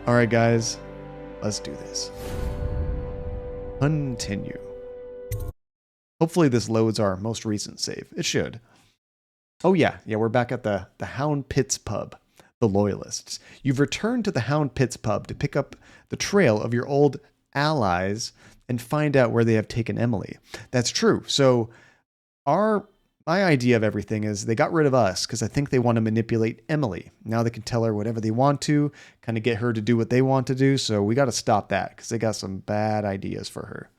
All right, guys, let's do this. Continue. Hopefully this loads our most recent save. It should. Oh yeah, we're back at the Hound Pits pub, the Loyalists. You've returned to the Hound Pits pub to pick up the trail of your old allies and find out where they have taken Emily. That's true. So my idea of everything is they got rid of us because I think they want to manipulate Emily. Now they can tell her whatever they want to, kind of get her to do what they want to do. So we got to stop that because they got some bad ideas for her.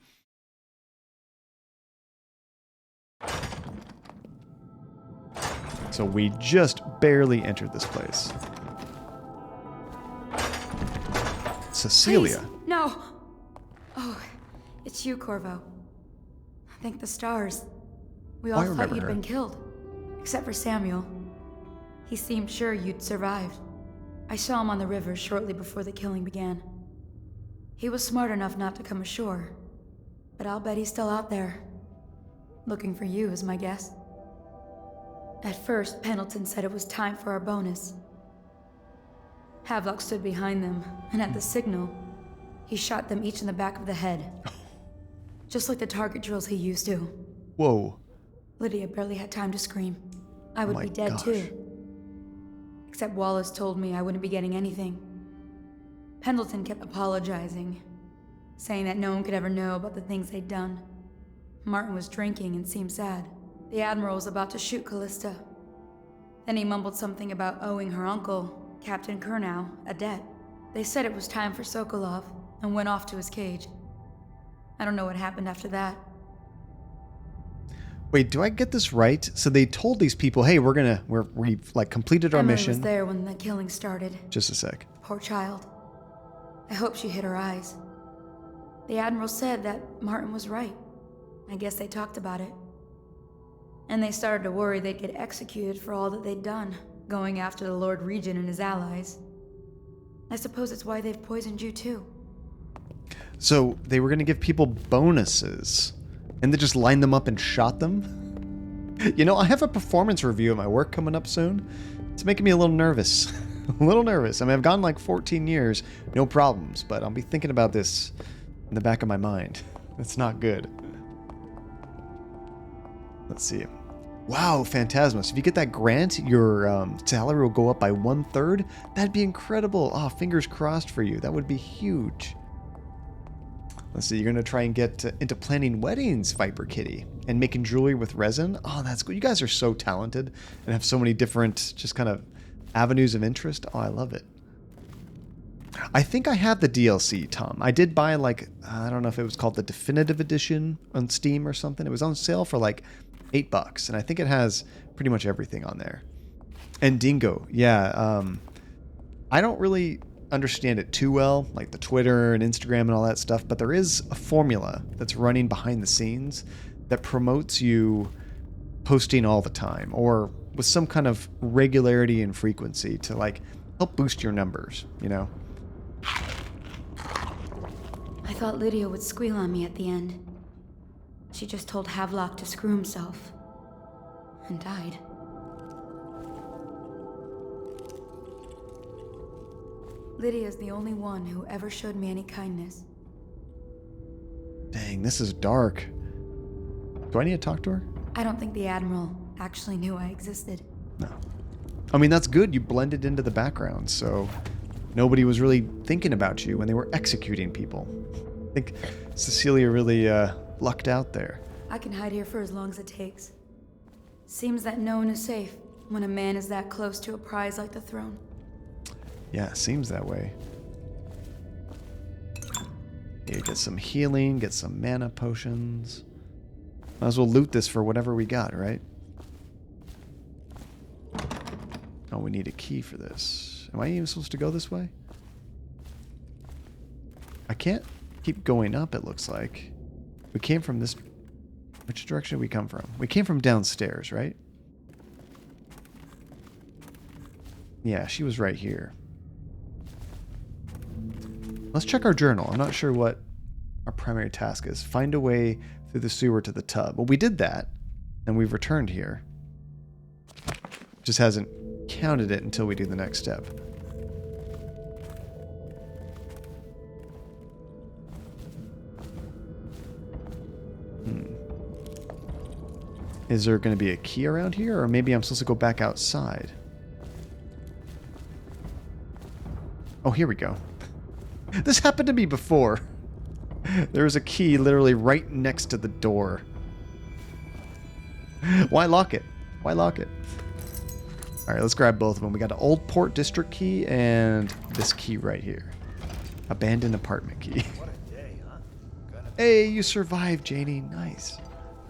So we just barely entered this place. Cecilia. Please, no. Oh, it's you, Corvo. Thank the stars. We all thought you'd been killed. Except for Samuel. He seemed sure you'd survived. I saw him on the river shortly before the killing began. He was smart enough not to come ashore. But I'll bet he's still out there. Looking for you is my guess. At first, Pendleton said it was time for our bonus. Havelock stood behind them, and at the signal, he shot them each in the back of the head. Just like the target drills he used to. Whoa. Lydia barely had time to scream. I would be dead too. Except Wallace told me I wouldn't be getting anything. Pendleton kept apologizing, saying that no one could ever know about the things they'd done. Martin was drinking and seemed sad. The Admiral was about to shoot Callista. Then he mumbled something about owing her uncle, Captain Kurnow, a debt. They said it was time for Sokolov, and went off to his cage. I don't know what happened after that. Wait, do I get this right? So they told these people, hey, we've like completed our mission. Emily was there when the killing started. Just a sec. Poor child. I hope she hid her eyes. The Admiral said that Martin was right. I guess they talked about it. And they started to worry they'd get executed for all that they'd done, going after the Lord Regent and his allies. I suppose it's why they've poisoned you too. So they were going to give people bonuses, and they just lined them up and shot them? You know, I have a performance review of my work coming up soon. It's making me a little nervous. A little nervous. I mean, I've gone like 14 years, no problems, but I'll be thinking about this in the back of my mind. It's not good. Let's see. Wow, Phantasma. So if you get that grant, your salary will go up by 1/3. That'd be incredible. Oh, fingers crossed for you. That would be huge. Let's see. You're going to try and get into planning weddings, Viper Kitty, and making jewelry with resin. Oh, that's good. You guys are so talented and have so many different just kind of avenues of interest. Oh, I love it. I think I have the DLC, Tom. I did buy like, I don't know if it was called the Definitive Edition on Steam or something. It was on sale for like $8, and I think it has pretty much everything on there. And Dingo, yeah. I don't really understand it too well, like the Twitter and Instagram and all that stuff, but there is a formula that's running behind the scenes that promotes you posting all the time or with some kind of regularity and frequency to like help boost your numbers, you know? I thought Lydia would squeal on me at the end. She just told Havelock to screw himself. And died. Lydia's the only one who ever showed me any kindness. Dang, this is dark. Do I need to talk to her? I don't think the Admiral actually knew I existed. No. I mean, that's good. You blended into the background, so nobody was really thinking about you when they were executing people. I think Cecilia really lucked out there. I can hide here for as long as it takes. Seems that no one is safe when a man is that close to a prize like the throne. Yeah, seems that way. Here, get some healing, get some mana potions. Might as well loot this for whatever we got, right? Oh, we need a key for this. Am I even supposed to go this way? I can't keep going up, it looks like. We came from this... Which direction did we come from? We came from downstairs, right? Yeah, she was right here. Let's check our journal. I'm not sure what our primary task is. Find a way through the sewer to the tub. Well, we did that, and we've returned here. Just hasn't counted it until we do the next step. Is there going to be a key around here? Or maybe I'm supposed to go back outside? Oh, here we go. This happened to me before. There was a key literally right next to the door. Why lock it? Why lock it? Alright, let's grab both of them. We got an old port district key and this key right here. Abandoned apartment key. What a day, huh? Hey, you survived, Janie. Nice.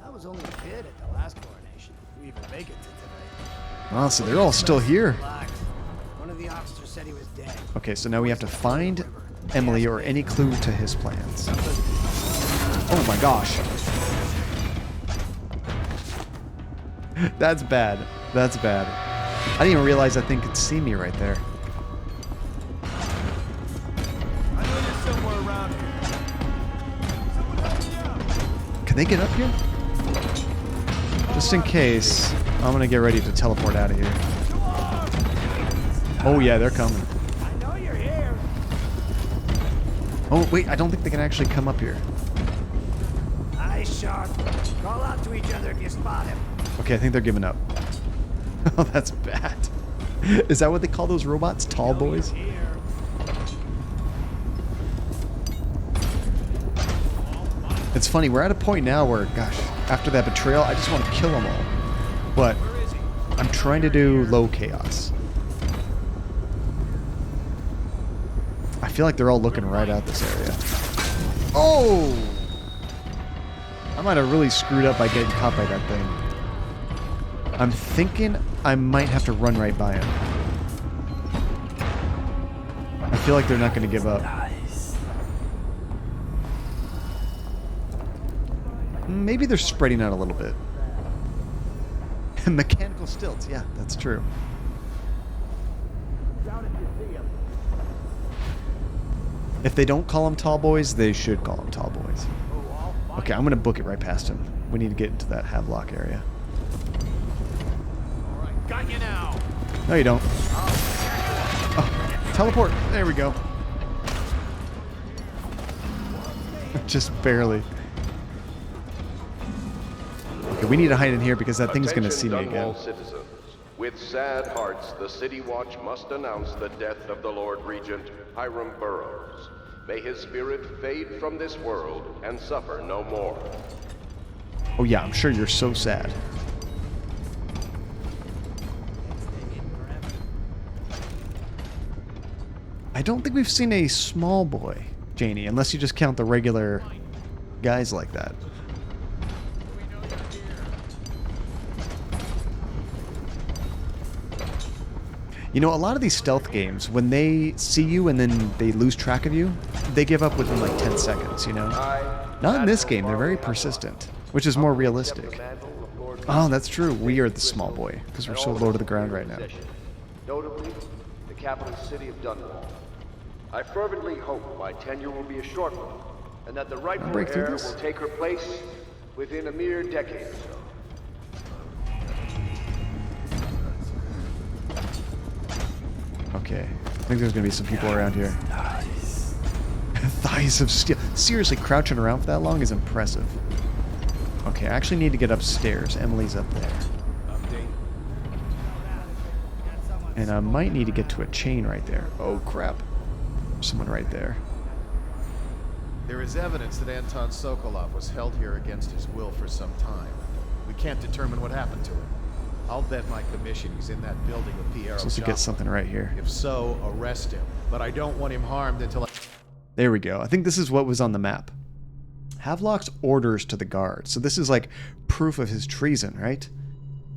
I was only a kid at the last coronation. We even make it to today. Well, so they're all still here. One of the officers said he was dead. Okay, so now we have to find Emily or any clue to his plans. Oh my gosh. That's bad. That's bad. I didn't even realize that thing could see me right there. I know you're somewhere around here. Someone help me out. Can they get up here? Just in case, I'm gonna get ready to teleport out of here. Oh yeah, they're coming. I know you're here. Oh wait, I don't think they can actually come up here. Nice shot. Call out to each other if you spot him. Okay, I think they're giving up. Oh, that's bad. Is that what they call those robots? Tall boys? Here. It's funny, we're at a point now where, gosh, after that betrayal, I just want to kill them all. But I'm trying to do low chaos. I feel like they're all looking right at this area. Oh! I might have really screwed up by getting caught by that thing. I'm thinking I might have to run right by him. I feel like they're not going to give up. Maybe they're spreading out a little bit. Mechanical stilts, yeah, that's true. If they don't call them tall boys, they should call them tall boys. Okay, I'm going to book it right past him. We need to get into that Havelock area. Alright, got you now. No, you don't. Oh, teleport. There we go. Just barely. Okay, we need to hide in here because that thing's going to see me again. Dunwall citizens. With sad hearts, the City Watch must announce the death of the Lord Regent, Hiram Burroughs. May his spirit fade from this world and suffer no more. Oh yeah, I'm sure you're so sad. I don't think we've seen a small boy, Janie, unless you just count the regular guys like that. You know, a lot of these stealth games, when they see you and then they lose track of you, they give up within like 10 seconds, you know? Not in this game, they're very persistent, which is more realistic. Oh, that's true. We are the small boy, because we're so low to the ground right now. Notably, the capital city of Dunwall. I fervently hope my tenure will be a short one, and that the rightful heir will take her place within a mere decade or so. Okay, I think there's gonna be some people around here. Thighs of steel. Seriously, crouching around for that long is impressive. Okay, I actually need to get upstairs. Emily's up there. And I might need to get to a chain right there. Oh crap. Someone right there. There is evidence that Anton Sokolov was held here against his will for some time. We can't determine what happened to him. I'll bet my commission he's in that building with Piero. Supposed to get something right here. If so, arrest him. But I don't want him harmed until I... There we go. I think this is what was on the map. Havelock's orders to the guard. So this is like proof of his treason, right?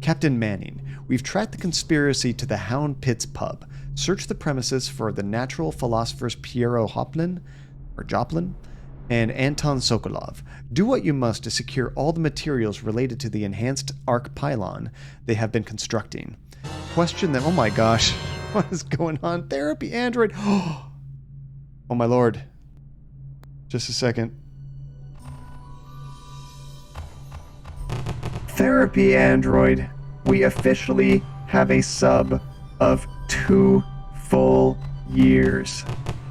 Captain Manning, we've tracked the conspiracy to the Hound Pits pub. Search the premises for the natural philosophers Piero Joplin, and Anton Sokolov. Do what you must to secure all the materials related to the enhanced arc pylon they have been constructing. Question them. Oh my gosh. What is going on? Therapy android. Oh my lord. Just a second. Therapy android. We officially have a sub of 2 full years.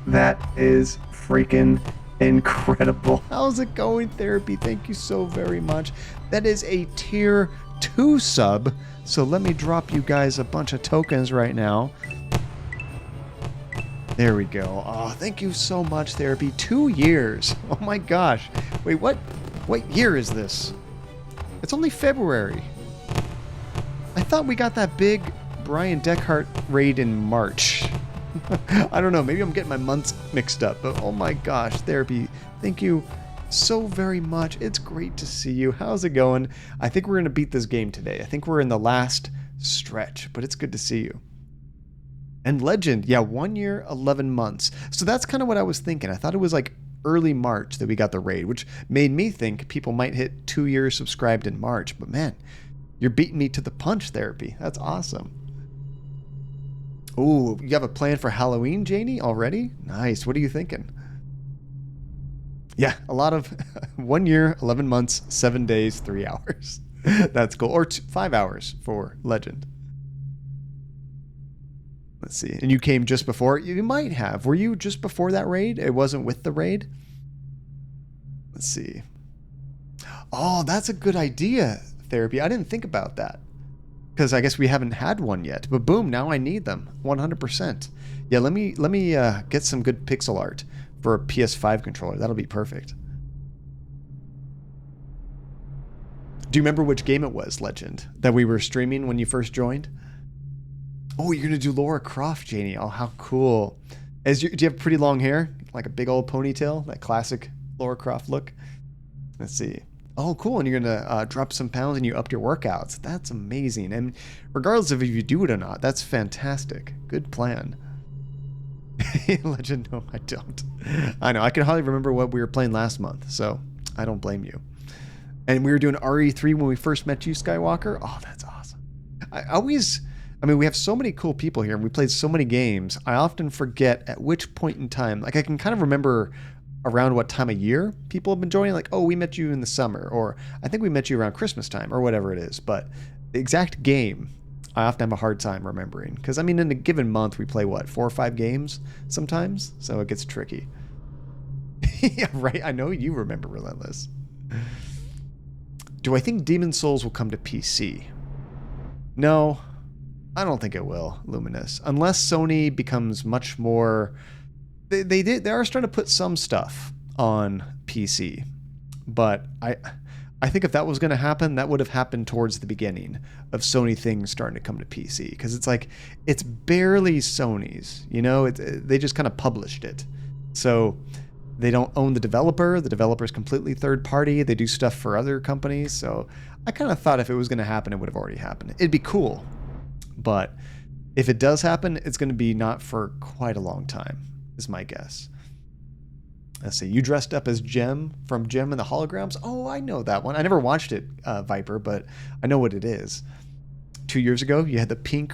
That is freaking incredible. How's it going, Therapy? Thank you so very much. That is a tier 2 sub. So let me drop you guys a bunch of tokens right now. There we go. Oh, thank you so much, Therapy. 2 years. Oh my gosh. Wait, what year is this? It's only February. I thought we got that big Brian Deckhart raid in March. I don't know. Maybe I'm getting my months mixed up. But oh my gosh, Therapy. Thank you so very much. It's great to see you. How's it going? I think we're going to beat this game today. I think we're in the last stretch, but it's good to see you. And Legend, yeah, 1 year, 11 months. So that's kind of what I was thinking. I thought it was like early March that we got the raid, which made me think people might hit 2 years subscribed in March. But man, you're beating me to the punch, Therapy. That's awesome. Oh, you have a plan for Halloween, Janie, already? Nice. What are you thinking? Yeah, a lot of 1 year, 11 months, 7 days, 3 hours. That's cool. Or 5 hours for Legend. Let's see. And you came just before? You might have. Were you just before that raid? It wasn't with the raid? Let's see. Oh, that's a good idea, Therapy. I didn't think about that. Because I guess we haven't had one yet. But boom, now I need them. 100%. Yeah, let me get some good pixel art for a PS5 controller. That'll be perfect. Do you remember which game it was, Legend, that we were streaming when you first joined? Oh, you're going to do Lara Croft, Janie. Oh, how cool. Do you have pretty long hair? Like a big old ponytail? That classic Lara Croft look? Let's see. Oh, cool. And you're going to drop some pounds and you upped your workouts. That's amazing. And regardless of if you do it or not, that's fantastic. Good plan. Legend, no, I don't. I know. I can hardly remember what we were playing last month, so I don't blame you. And we were doing RE3 when we first met you, Skywalker. Oh, that's awesome. I mean, we have so many cool people here, and we played so many games. I often forget at which point in time. Like, I can kind of remember around what time of year people have been joining. Like, oh, we met you in the summer, or I think we met you around Christmas time, or whatever it is. But the exact game, I often have a hard time remembering. Because, I mean, in a given month, we play, what, 4 or 5 games sometimes? So it gets tricky. Yeah, right. I know you remember Relentless. Do I think Demon's Souls will come to PC? No. I don't think it will, Luminous. Unless Sony becomes much more... They are starting to put some stuff on PC. But I think if that was going to happen, that would have happened towards the beginning of Sony things starting to come to PC. Because it's like, it's barely Sony's. You know, they just kind of published it. So they don't own the developer. The developer is completely third party. They do stuff for other companies. So I kind of thought if it was going to happen, it would have already happened. It'd be cool. But if it does happen, it's going to be not for quite a long time, is my guess. Let's see. You dressed up as Gem from Gem and the Holograms? Oh, I know that one. I never watched it, Viper, but I know what it is. 2 years ago, you had the pink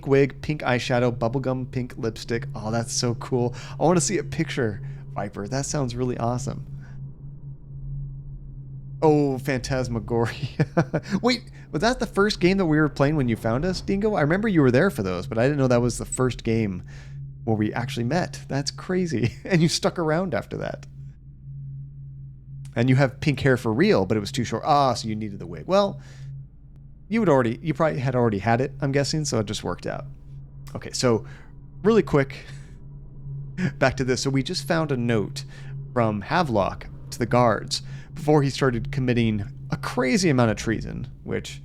wig, pink eyeshadow, bubblegum pink lipstick. Oh, that's so cool. I want to see a picture, Viper. That sounds really awesome. Oh, Phantasmagoria. Wait, was that the first game that we were playing when you found us, Dingo? I remember you were there for those, but I didn't know that was the first game where we actually met. That's crazy. And you stuck around after that. And you have pink hair for real, but it was too short. Ah, so you needed the wig. Well, you probably had already had it, I'm guessing, so it just worked out. Okay, so really quick, back to this. So we just found a note from Havelock to the guards before he started committing a crazy amount of treason, which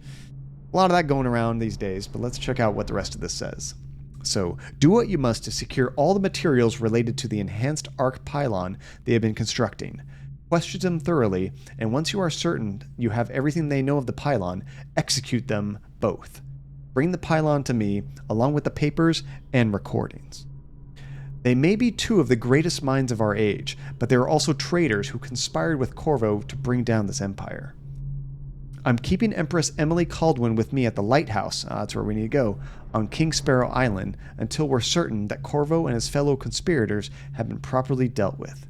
a lot of that going around these days, but let's check out what the rest of this says. So, do what you must to secure all the materials related to the enhanced arc pylon they have been constructing. Question them thoroughly, and once you are certain you have everything they know of the pylon, execute them both. Bring the pylon to me, along with the papers and recordings. They may be 2 of the greatest minds of our age, but they are also traitors who conspired with Corvo to bring down this empire. I'm keeping Empress Emily Caldwin with me at the lighthouse, that's where we need to go, on King Sparrow Island, until we're certain that Corvo and his fellow conspirators have been properly dealt with.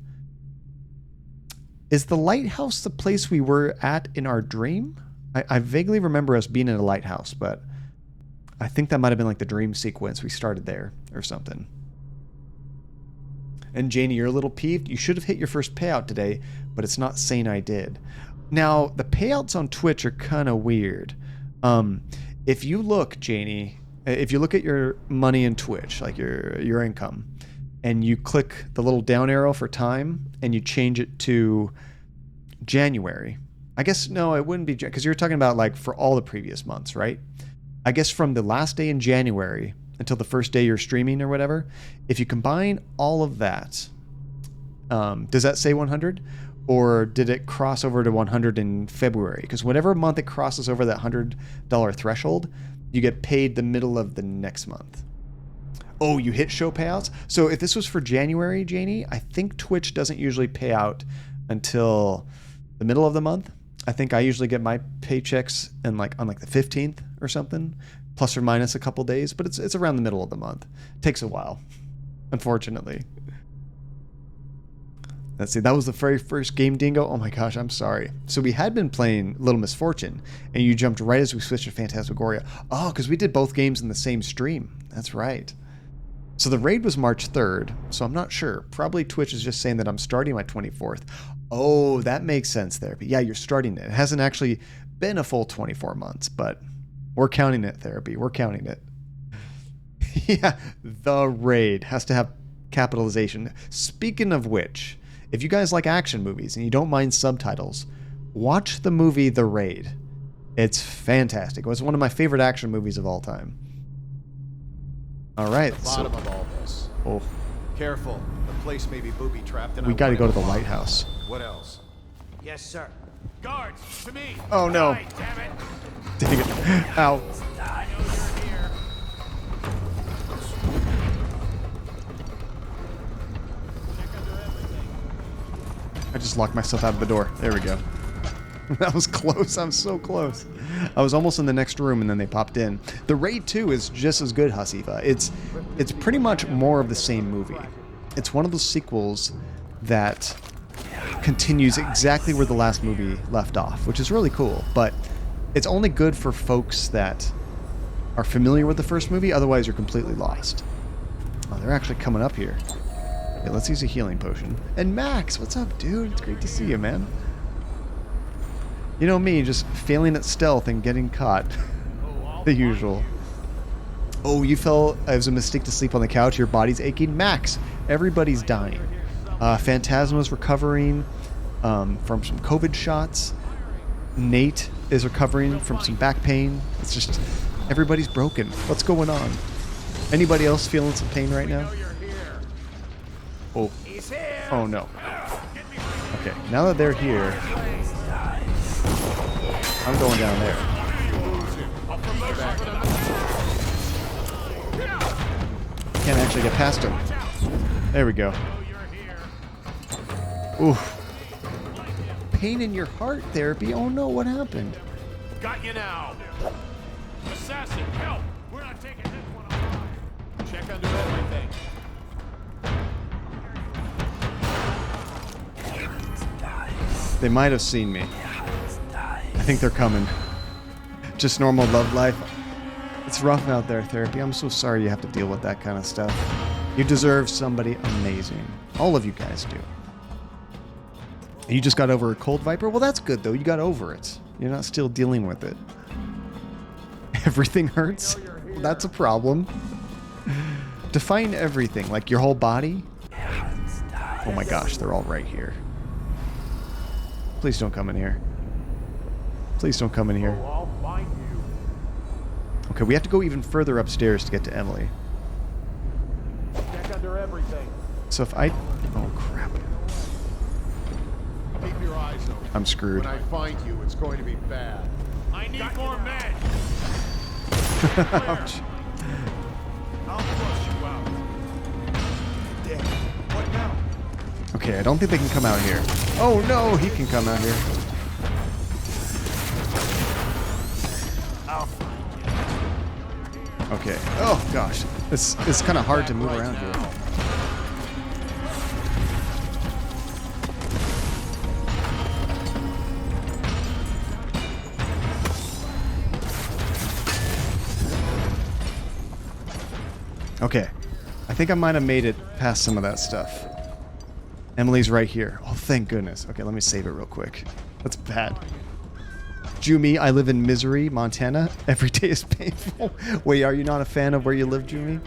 Is the lighthouse the place we were at in our dream? I vaguely remember us being in a lighthouse, but I think that might have been like the dream sequence. We started there or something. And Janie, you're a little peeved. You should have hit your first payout today, but it's not saying I did. Now, the payouts on Twitch are kind of weird. If you look, Janie, if you look at your money in Twitch, like your income, and you click the little down arrow for time, and you change it to January. I guess, no, it wouldn't be, because you're talking about like for all the previous months, right? I guess from the last day in January until the first day you're streaming or whatever, if you combine all of that, does that say 100? Or did it cross over to 100 in February? Because whatever month it crosses over that $100 threshold, you get paid the middle of the next month. Oh, you hit show payouts? So if this was for January, Janie, I think Twitch doesn't usually pay out until the middle of the month. I think I usually get my paychecks on like the 15th or something, plus or minus a couple days, but it's around the middle of the month. It takes a while, unfortunately. Let's see, that was the very first game, Dingo. Oh my gosh, I'm sorry. So we had been playing Little Misfortune, and you jumped right as we switched to Phantasmagoria. Oh, because we did both games in the same stream. That's right. So the raid was March 3rd, so I'm not sure. Probably Twitch is just saying that I'm starting my 24th. Oh, that makes sense there. But yeah, you're starting it. It hasn't actually been a full 24 months, but we're counting it, Therapy. We're counting it. Yeah, the raid has to have capitalization. Speaking of which, if you guys like action movies and you don't mind subtitles, watch the movie The Raid. It's fantastic. It was one of my favorite action movies of all time. All right. The bottom of all this. Oh. Careful. The place may be booby-trapped and we got to go to the lighthouse. What else? Yes, sir. Guards, to me. Oh, no. Die, damn it. Dang it. Ow. I know you're here. Check under everything. I just locked myself out of the door. There we go. That was close. I'm so close. I was almost in the next room and then they popped in. The Raid 2 is just as good, Hasifa. It's pretty much more of the same movie. It's one of those sequels that continues exactly where the last movie left off, which is really cool. But it's only good for folks that are familiar with the first movie. Otherwise, you're completely lost. Oh, they're actually coming up here. Okay, let's use a healing potion. And Max, what's up, dude? It's great to see you, man. You know me, just failing at stealth and getting caught. The usual. Oh, you fell... It was a mistake to sleep on the couch. Your body's aching. Max, everybody's dying. Phantasma's recovering from some COVID shots. Nate is recovering from some back pain. It's just... Everybody's broken. What's going on? Anybody else feeling some pain right now? Oh. Oh, no. Okay, now that they're here... I'm going down there. Can't actually get past him. There we go. Oof. Pain in your heart, Therapy. Oh no, what happened? Got you now. Assassin, help! We're not taking this one alive. Check under everything. They might have seen me. I think they're coming. Just normal love life. It's rough out there, Therapy. I'm so sorry you have to deal with that kind of stuff. You deserve somebody amazing. All of you guys do. You just got over a cold viper? Well, that's good, though. You got over it. You're not still dealing with it. Everything hurts? Well, that's a problem. Define everything. Like your whole body? Oh my gosh, they're all right here. Please don't come in here. Please don't come in here. I'll find you. Okay, we have to go even further upstairs to get to Emily. Check under everything. So if I... Oh, crap. Keep your eyes open. I'm screwed. When I find you, it's going to be bad. I need more men. Ouch. I'll flush you out. Damn. What now? Okay, I don't think they can come out here. Oh, no, he can come out here. Okay. Oh, gosh. It's kind of hard to move around here. Okay. I think I might have made it past some of that stuff. Emily's right here. Oh, thank goodness. Okay, let me save it real quick. That's bad. Jumi, I live in Misery, Montana. Every day is painful. Wait, are you not a fan of where you live, Jumi?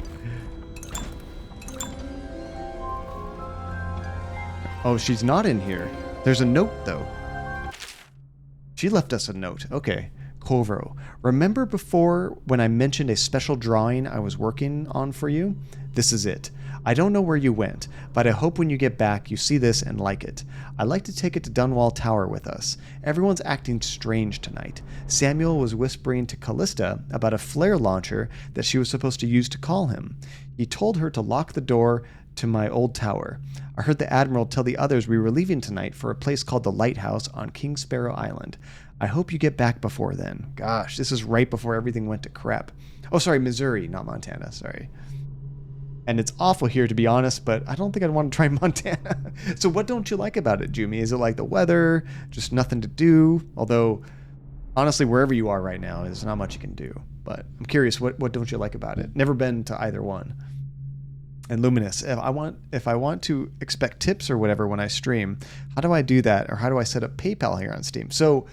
Oh, she's not in here. There's a note, though. She left us a note. Okay. Corvo, remember before when I mentioned a special drawing I was working on for you? This is it. I don't know where you went, but I hope when you get back you see this and like it. I'd like to take it to Dunwall Tower with us. Everyone's acting strange tonight. Samuel was whispering to Callista about a flare launcher that she was supposed to use to call him. He told her to lock the door to my old tower. I heard the Admiral tell the others we were leaving tonight for a place called the Lighthouse on King Sparrow Island. I hope you get back before then. Gosh, this is right before everything went to crap. Oh, sorry, Missouri, not Montana, sorry. And it's awful here, to be honest, but I don't think I'd want to try Montana. So what don't you like about it, Jumi? Is it like the weather, just nothing to do? Although, honestly, wherever you are right now, there's not much you can do. But I'm curious, what don't you like about it? Never been to either one. And Luminous, if I want to expect tips or whatever when I stream, how do I do that? Or how do I set up PayPal here on Steam? So,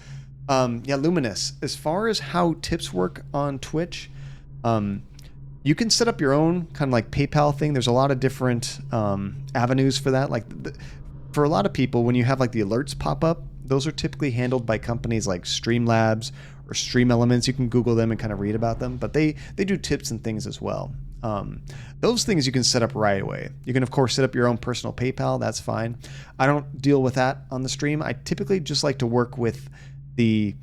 yeah, Luminous, as far as how tips work on Twitch, you can set up your own kind of like PayPal thing. There's a lot of different avenues for that. Like for a lot of people, when you have like the alerts pop up, those are typically handled by companies like Streamlabs or Stream Elements. You can Google them and kind of read about them, but they do tips and things as well. Those things you can set up right away. You can, of course, set up your own personal PayPal. That's fine. I don't deal with that on the stream. I typically just like to work with the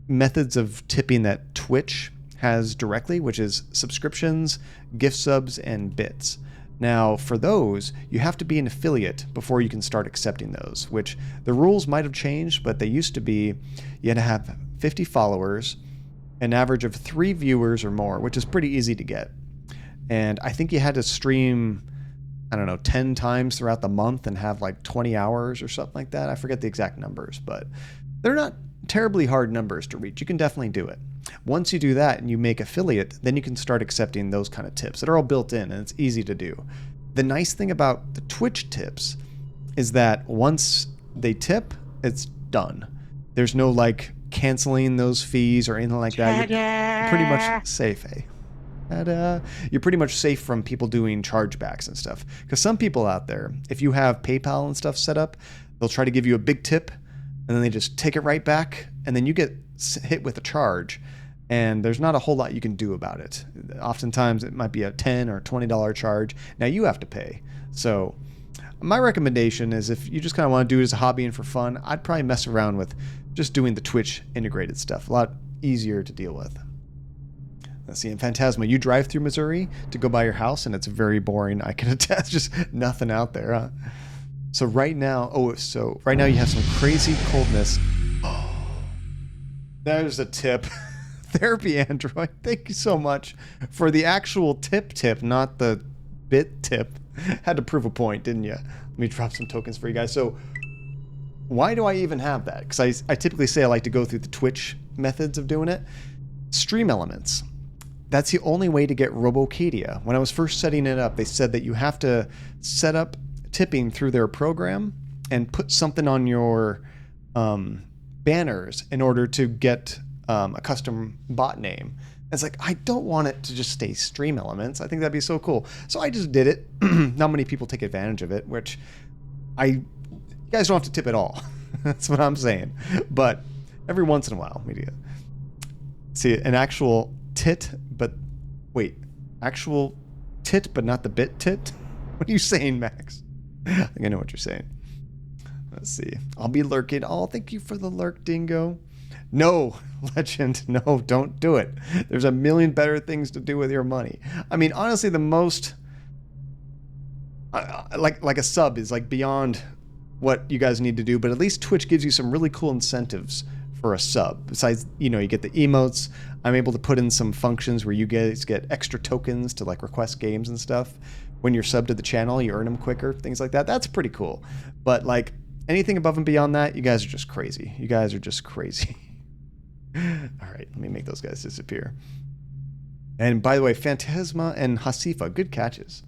methods of tipping that Twitch has directly, which is subscriptions, gift subs, and bits. Now, for those, you have to be an affiliate before you can start accepting those, which the rules might have changed, but they used to be you had to have 50 followers, an average of 3 viewers or more, which is pretty easy to get. And I think you had to stream, I don't know, 10 times throughout the month and have like 20 hours or something like that. I forget the exact numbers, but they're not terribly hard numbers to reach. You can definitely do it. Once you do that and you make affiliate, then you can start accepting those kind of tips that are all built in and it's easy to do. The nice thing about the Twitch tips is that once they tip, it's done. There's no like canceling those fees or anything like that. You're pretty much safe, eh? You're pretty much safe from people doing chargebacks and stuff. Because some people out there, if you have PayPal and stuff set up, they'll try to give you a big tip and then they just take it right back and then you get hit with a charge and there's not a whole lot you can do about it. Oftentimes it might be a $10 or $20 charge. Now you have to pay. So my recommendation is if you just kind of want to do it as a hobby and for fun, I'd probably mess around with just doing the Twitch integrated stuff. A lot easier to deal with. Let's see, in Phantasma, you drive through Missouri to go by your house, and it's very boring. I can attest, just nothing out there. Huh? So right now, right now you have some crazy coldness. Oh, there's a tip. Therapy Android, thank you so much for the actual tip, not the bit tip. Had to prove a point, didn't you? Let me drop some tokens for you guys. So why do I even have that? Because I typically say I like to go through the Twitch methods of doing it. Stream Elements. That's the only way to get Robocadia. When I was first setting it up, they said that you have to set up tipping through their program and put something on your banners in order to get a custom bot name. It's like, I don't want it to just stay Stream Elements. I think that'd be so cool. So I just did it. Not many people take advantage of it, which you guys don't have to tip at all. That's what I'm saying. But every once in a while, we do. See, an actual actual tit, but not the bit tit? What are you saying, Max? I think I know what you're saying. Let's see. I'll be lurking. Oh, thank you for the lurk, Dingo. No, Legend, no, don't do it. There's a million better things to do with your money. I mean, honestly, the most, like a sub is like beyond what you guys need to do, but at least Twitch gives you some really cool incentives for a sub. Besides, you get the emotes. I'm able to put in some functions where you guys get extra tokens to like request games and stuff. When you're subbed to the channel, you earn them quicker, things like that. That's pretty cool. But like anything above and beyond that, you guys are just crazy. You guys are just crazy. All right, let me make those guys disappear. And by the way, Phantasma and Hasifa, good catches.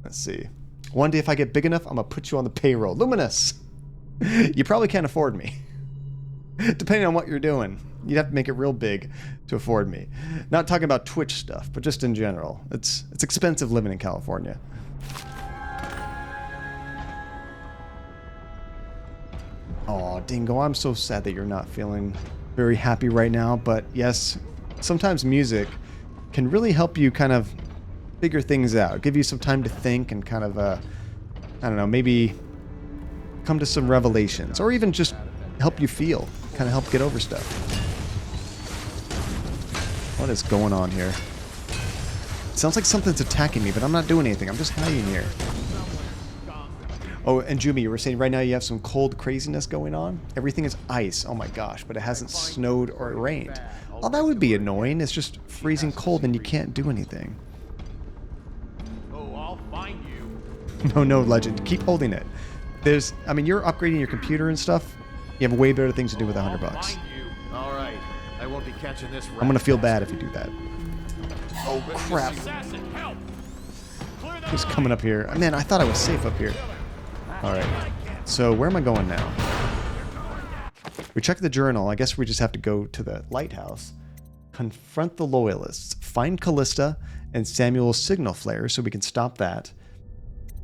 Let's see. One day if I get big enough, I'm going to put you on the payroll. Luminous! You probably can't afford me. Depending on what you're doing. You'd have to make it real big to afford me. Not talking about Twitch stuff, but just in general. It's expensive living in California. Aw, Dingo, I'm so sad that you're not feeling very happy right now, but yes, sometimes music can really help you kind of figure things out, give you some time to think and kind of, I don't know, maybe come to some revelations, or even just help you feel, kind of help get over stuff. What is going on here? It sounds like something's attacking me, but I'm not doing anything. I'm just hiding here. Oh, and Jumi, you were saying right now you have some cold craziness going on? Everything is ice. Oh my gosh, but it hasn't snowed or rained. Oh, that would be annoying. It's just freezing cold and you can't do anything. Oh, I'll find you. No, Legend. Keep holding it. I mean, you're upgrading your computer and stuff. You have way better things to do with $100. All right. I won't be catching this. I'm gonna feel bad if you do that. Oh crap! Who's coming up here? Man, I thought I was safe up here. All right. So where am I going now? We checked the journal. I guess we just have to go to the lighthouse, confront the loyalists, find Callista and Samuel's signal flare so we can stop that.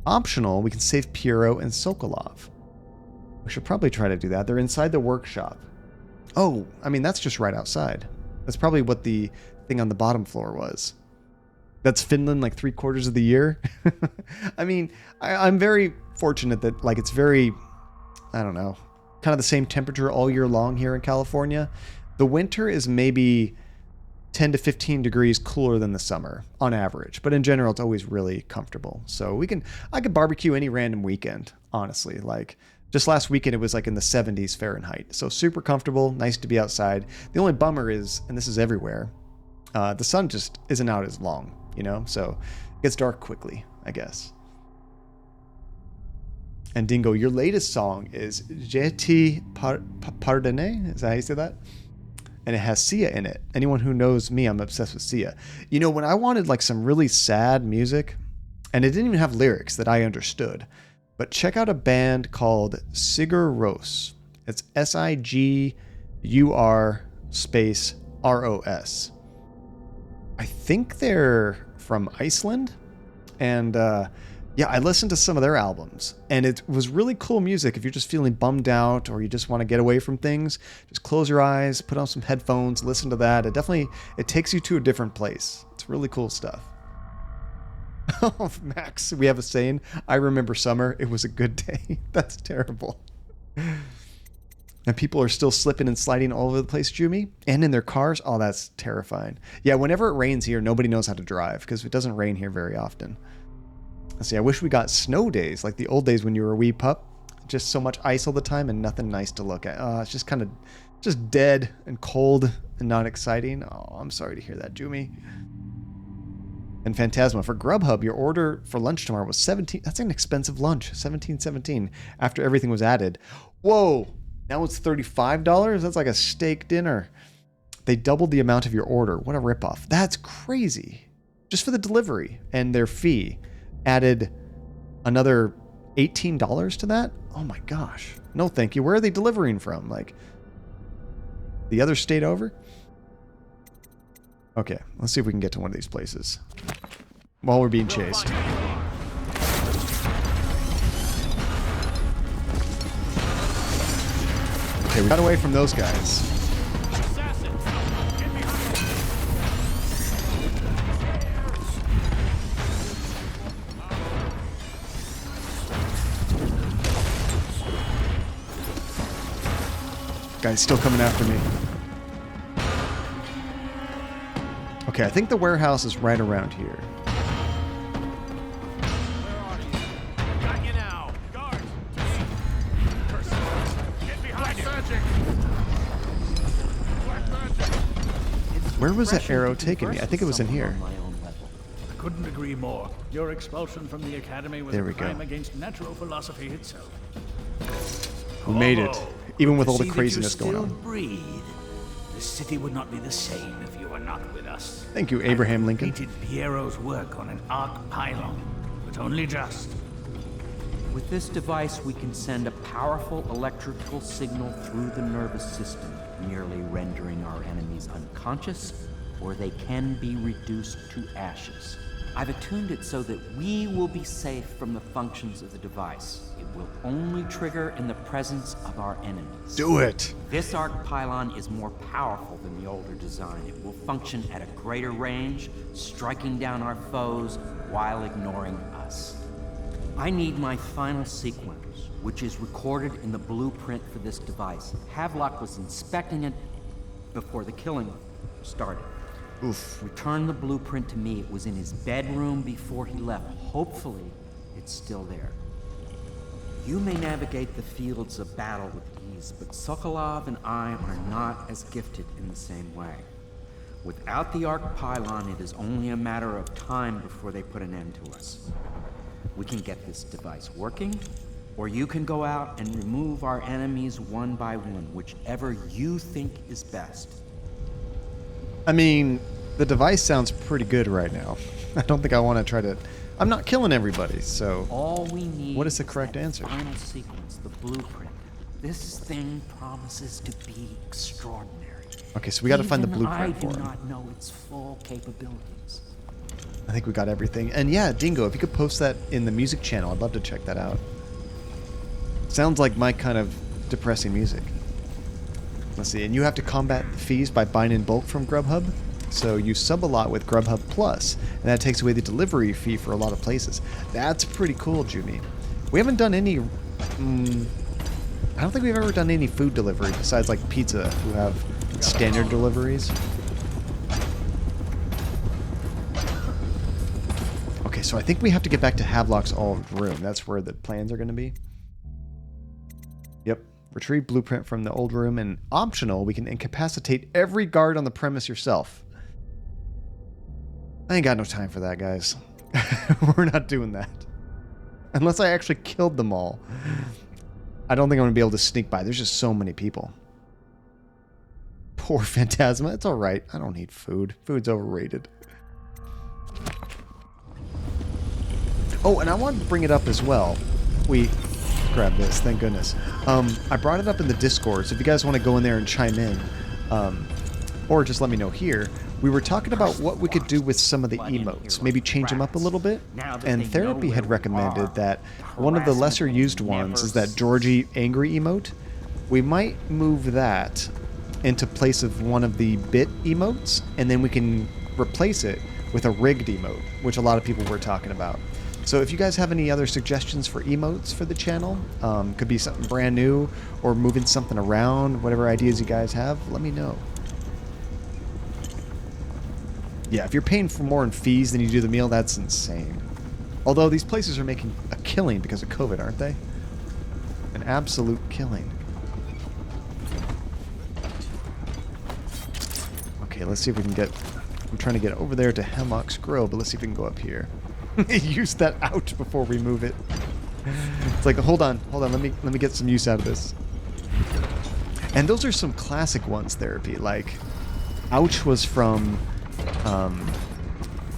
Optional, we can save Piero and Sokolov. We should probably try to do that. They're inside the workshop. Oh, I mean, that's just right outside. That's probably what the thing on the bottom floor was. That's Finland like 3/4 of the year. I mean, I'm very fortunate that like it's very, I don't know, kind of the same temperature all year long here in California. The winter is maybe 10 to 15 degrees cooler than the summer on average, but in general it's always really comfortable. So I could barbecue any random weekend, honestly. Like just last weekend it was like in the 70s Fahrenheit. So super comfortable, nice to be outside. The only bummer is, and this is everywhere, the sun just isn't out as long, you know? So it gets dark quickly, I guess. And Dingo, your latest song is Je t'ai pardonné? Is that how you say that? And it has Sia in it. Anyone who knows me, I'm obsessed with Sia. You know, when I wanted like some really sad music, and it didn't even have lyrics that I understood, but check out a band called Sigur Rós. It's SIGUR space ROS. I think they're from Iceland, and yeah, I listened to some of their albums, and it was really cool music. If you're just feeling bummed out or you just want to get away from things, just close your eyes, put on some headphones, listen to that. It takes you to a different place. It's really cool stuff. Oh, Max, we have a saying, I remember summer, it was a good day. That's terrible. And people are still slipping and sliding all over the place, Jumi, and in their cars. Oh, that's terrifying. Yeah, whenever it rains here, nobody knows how to drive because it doesn't rain here very often. Let's see, I wish we got snow days like the old days when you were a wee pup. Just so much ice all the time and nothing nice to look at. It's just kind of just dead and cold and not exciting. Oh, I'm sorry to hear that, Jumi. And Phantasma, for Grubhub, your order for lunch tomorrow was 17. That's an expensive lunch, $17.17 after everything was added. Whoa, now it's $35? That's like a steak dinner. They doubled the amount of your order. What a ripoff. That's crazy. Just for the delivery and their fee. Added another $18 to that? Oh my gosh. No thank you. Where are they delivering from? Like the other state over? Okay, let's see if we can get to one of these places while we're being chased. Okay, we got away from those guys. Guy's still coming after me. Okay, I think the warehouse is right around here. Where are you? Got you now. Guards, to me. Get behind you. Black magic. Where was that arrow taking me? I think it was in here. I couldn't agree more. Your expulsion from the academy was a crime against natural philosophy itself. We made it, even with all the craziness going on. Breathe. The city would not be the same if you were not with us. Thank you, Abraham Lincoln. I completed Piero's work on an arc pylon, but only just. With this device, we can send a powerful electrical signal through the nervous system, merely rendering our enemies unconscious, or they can be reduced to ashes. I've attuned it so that we will be safe from the functions of the device. It will only trigger in the presence of our enemies. Do it! This arc pylon is more powerful than the older design. It will function at a greater range, striking down our foes while ignoring us. I need my final sequence, which is recorded in the blueprint for this device. Havelock was inspecting it before the killing started. Oof. Return the blueprint to me. It was in his bedroom before he left. Hopefully, it's still there. You may navigate the fields of battle with ease, but Sokolov and I are not as gifted in the same way. Without the arc pylon, it is only a matter of time before they put an end to us. We can get this device working, or you can go out and remove our enemies one by one, whichever you think is best. I mean, the device sounds pretty good right now. I don't think I want to try to... I'm not killing everybody, so... All we need what is the correct answer? Final sequence, the blueprint. This thing promises to be extraordinary. Okay, so we got to find the blueprint for him. I do not know its full capabilities. I think we got everything. And yeah, Dingo, if you could post that in the music channel, I'd love to check that out. Sounds like my kind of depressing music. Let's see, and you have to combat the fees by buying in bulk from Grubhub. So you sub a lot with Grubhub Plus, and that takes away the delivery fee for a lot of places. That's pretty cool, Jumi. We haven't done any... I don't think we've ever done any food delivery besides like pizza, who have standard deliveries. Okay, so I think we have to get back to Havelock's old room. That's where the plans are going to be. Yep. Retrieve blueprint from the old room, and optional, we can incapacitate every guard on the premise yourself. I ain't got no time for that, guys. We're not doing that. Unless I actually killed them all. I don't think I'm going to be able to sneak by. There's just so many people. Poor Phantasma. It's alright. I don't need food. Food's overrated. Oh, and I wanted to bring it up as well. We... grab this, thank goodness. I brought it up in the Discord, so if you guys want to go in there and chime in, or just let me know here, we were talking about what we could do with some of the emotes, maybe change them up a little bit, and Therapy had recommended that one of the lesser used ones is that Georgie Angry emote. We might move that into place of one of the bit emotes, and then we can replace it with a rigged emote, which a lot of people were talking about. So if you guys have any other suggestions for emotes for the channel, could be something brand new, or moving something around, whatever ideas you guys have, let me know. Yeah, if you're paying for more in fees than you do the meal, that's insane. Although these places are making a killing because of COVID, aren't they? An absolute killing. Okay, let's see if we can get... I'm trying to get over there to Hemlock's Grove, but let's see if we can go up here. Use that ouch before we move it. It's like, hold on, let me get some use out of this. And those are some classic ones, Therapy. Like, ouch was from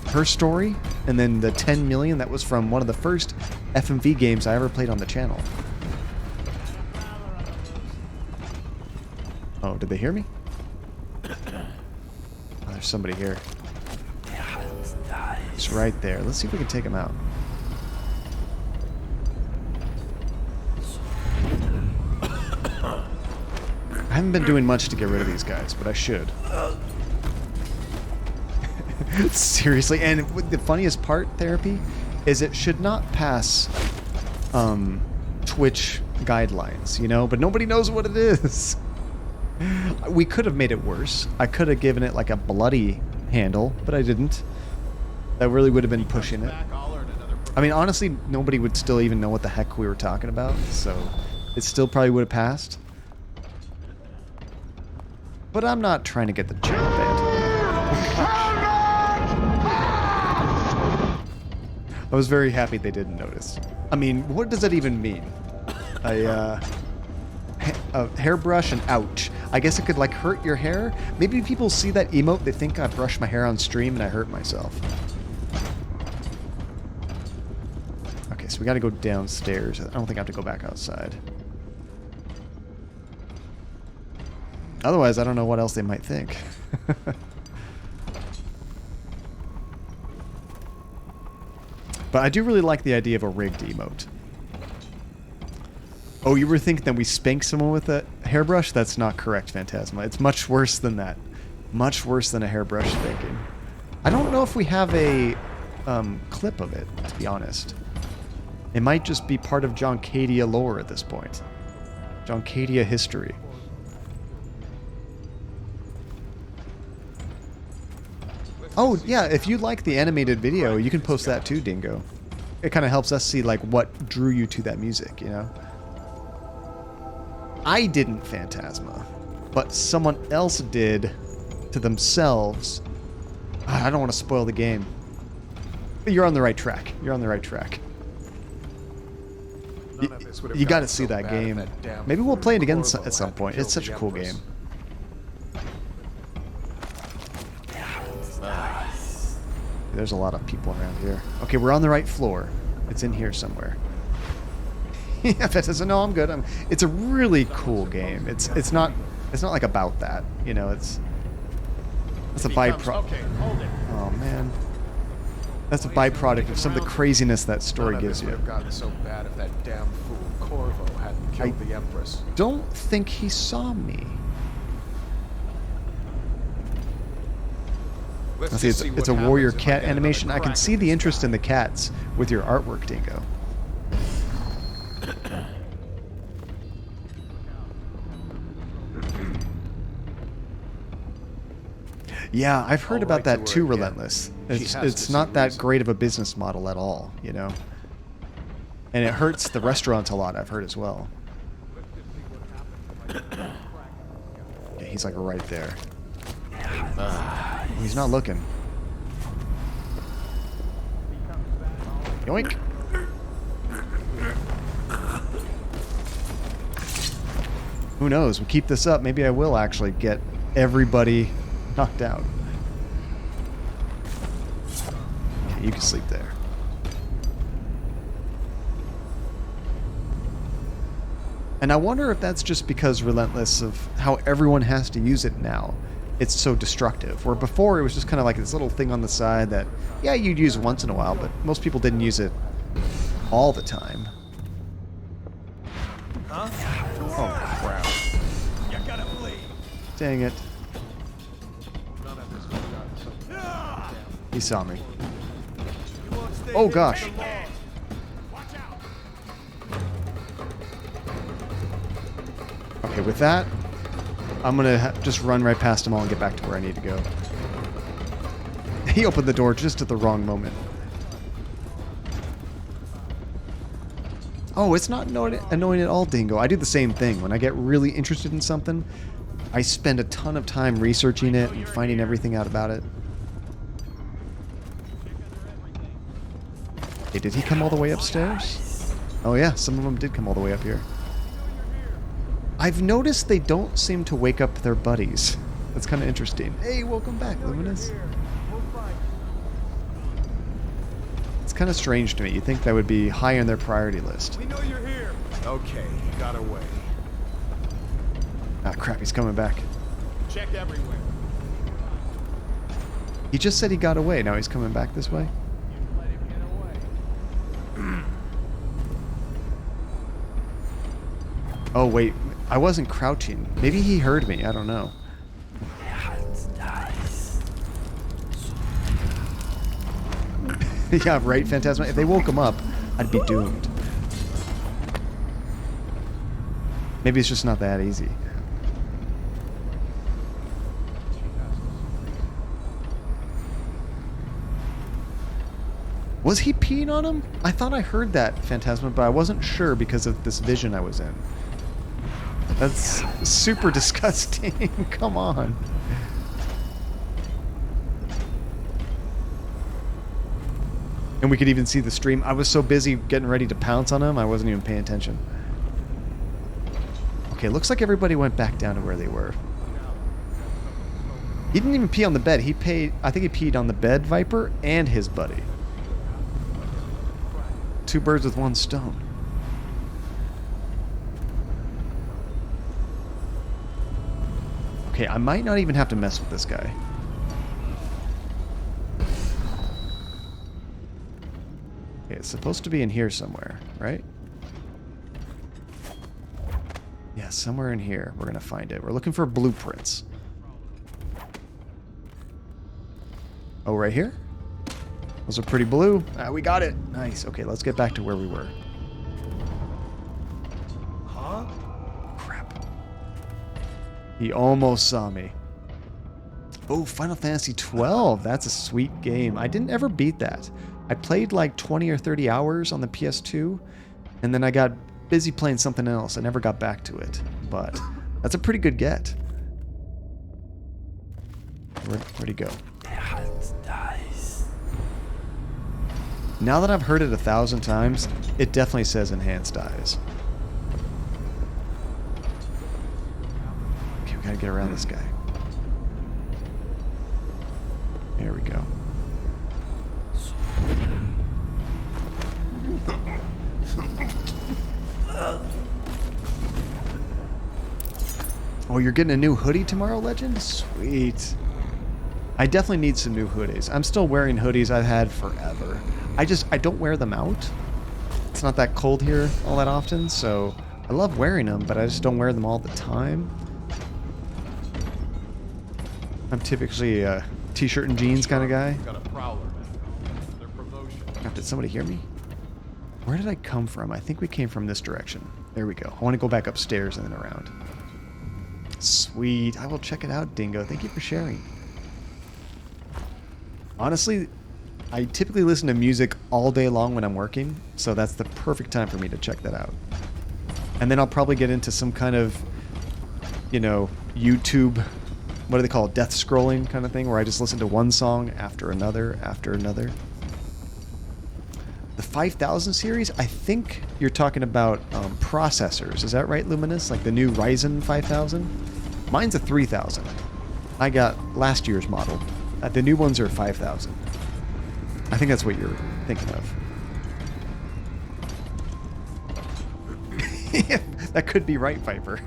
Her Story, and then the 10 million, that was from one of the first FMV games I ever played on the channel. Oh, did they hear me? Oh, there's somebody here. It's right there. Let's see if we can take him out. I haven't been doing much to get rid of these guys, but I should. Seriously, and the funniest part, Therapy, is it should not pass Twitch guidelines, you know? But nobody knows what it is. We could have made it worse. I could have given it like a bloody handle, but I didn't. That really would have been pushing it. I mean, honestly, nobody would still even know what the heck we were talking about, so it still probably would have passed. But I'm not trying to get the channel banned. I was very happy they didn't notice. I mean, what does that even mean? A hairbrush and ouch. I guess it could, like, hurt your hair? Maybe people see that emote, they think I brushed my hair on stream and I hurt myself. so we got to go downstairs. I don't think I have to go back outside. Otherwise, I don't know what else they might think. But I do really like the idea of a rigged emote. Oh, you were thinking that we spank someone with a hairbrush? That's not correct, Phantasma. It's much worse than that. Much worse than a hairbrush spanking. I don't know if we have a clip of it, to be honest. It might just be part of John Cadia lore at this point. John Cadia history. Oh, yeah, if you like the animated video, you can post that too, Dingo. It kind of helps us see, like, what drew you to that music, you know? I didn't, Phantasma, but someone else did to themselves. I don't want to spoil the game. But you're on the right track. You're on the right track. You got to see that game. Maybe we'll play it again at some point. It's such a cool game. There's a lot of people around here. Okay, we're on the right floor. It's in here somewhere. Yeah, Fettis, no, I'm good. It's a really cool game. It's not like about that. You know, it's a byproduct. Okay, hold it. Oh man, that's a byproduct of some of the craziness that story gives you. Would have gotten so bad if that damn fool Corvo hadn't killed the Empress. Don't think he saw me. See, it's a warrior cat animation. I can see the interest in the cats with your artwork, Dingo. Yeah, I've heard about that too, Relentless. It's not that great of a business model at all, you know? And it hurts the restaurants a lot, I've heard as well. Yeah, he's like right there. He's not looking. Yoink. Who knows? We keep this up. Maybe I will actually get everybody knocked out. Okay, you can sleep there. And I wonder if that's just because, Relentless, of how everyone has to use it now. It's so destructive. Where before it was just kind of like this little thing on the side that, yeah, you'd use once in a while, but most people didn't use it all the time. Huh? Oh, crap. You gotta flee. Dang it. He saw me. Oh, gosh. Watch out. Okay, with that, I'm gonna just run right past them all and get back to where I need to go. He opened the door just at the wrong moment. Oh, it's not annoying at all, Dingo. I do the same thing. When I get really interested in something, I spend a ton of time researching it and finding everything out about it. Hey, did he come all the way upstairs? Oh yeah, some of them did come all the way up here. I've noticed they don't seem to wake up their buddies. That's kind of interesting. Hey, welcome back, Luminous. It's kind of strange to me. You'd think that would be high on their priority list. We know you're here. Okay, he got away. Ah, crap, he's coming back. Check everywhere. He just said he got away. Now he's coming back this way? Let him get away. Oh, wait. I wasn't crouching. Maybe he heard me. I don't know. Yeah, right, Phantasma? If they woke him up, I'd be doomed. Maybe it's just not that easy. Was he peeing on him? I thought I heard that, Phantasma, but I wasn't sure because of this vision I was in. That's super disgusting. Come on. And we could even see the stream. I was so busy getting ready to pounce on him, I wasn't even paying attention. Okay, looks like everybody went back down to where they were. He didn't even pee on the bed. I think he peed on the bed, Viper, and his buddy. 2 birds with 1 stone. Okay, I might not even have to mess with this guy. Okay, it's supposed to be in here somewhere, right? Yeah, somewhere in here. We're gonna find it. We're looking for blueprints. Oh, right here? Those are pretty blue. Ah, we got it. Nice. Okay, let's get back to where we were. Huh? Crap. He almost saw me. Oh, Final Fantasy 12. That's a sweet game. I didn't ever beat that. I played like 20 or 30 hours on the PS2, and then I got busy playing something else. I never got back to it, but that's a pretty good get. Where'd he go? Now that I've heard it 1,000 times, it definitely says enhanced eyes. Okay, we gotta get around this guy. There we go. Oh, you're getting a new hoodie tomorrow, Legend? Sweet. I definitely need some new hoodies. I'm still wearing hoodies I've had forever. I don't wear them out. It's not that cold here all that often, so I love wearing them, but I just don't wear them all the time. I'm typically a t-shirt and jeans kind of guy. Got a prowler. Their promotion. God, did somebody hear me? Where did I come from? I think we came from this direction. There we go. I want to go back upstairs and then around. Sweet. I will check it out, Dingo. Thank you for sharing. Honestly, I typically listen to music all day long when I'm working, so that's the perfect time for me to check that out. And then I'll probably get into some kind of, you know, YouTube, what do they call it, death scrolling kind of thing, where I just listen to one song after another after another. The 5000 series, I think you're talking about processors. Is that right, Luminous? Like the new Ryzen 5000? Mine's a 3000. I got last year's model. The new ones are 5000. I think that's what you're thinking of. That could be right, Viper.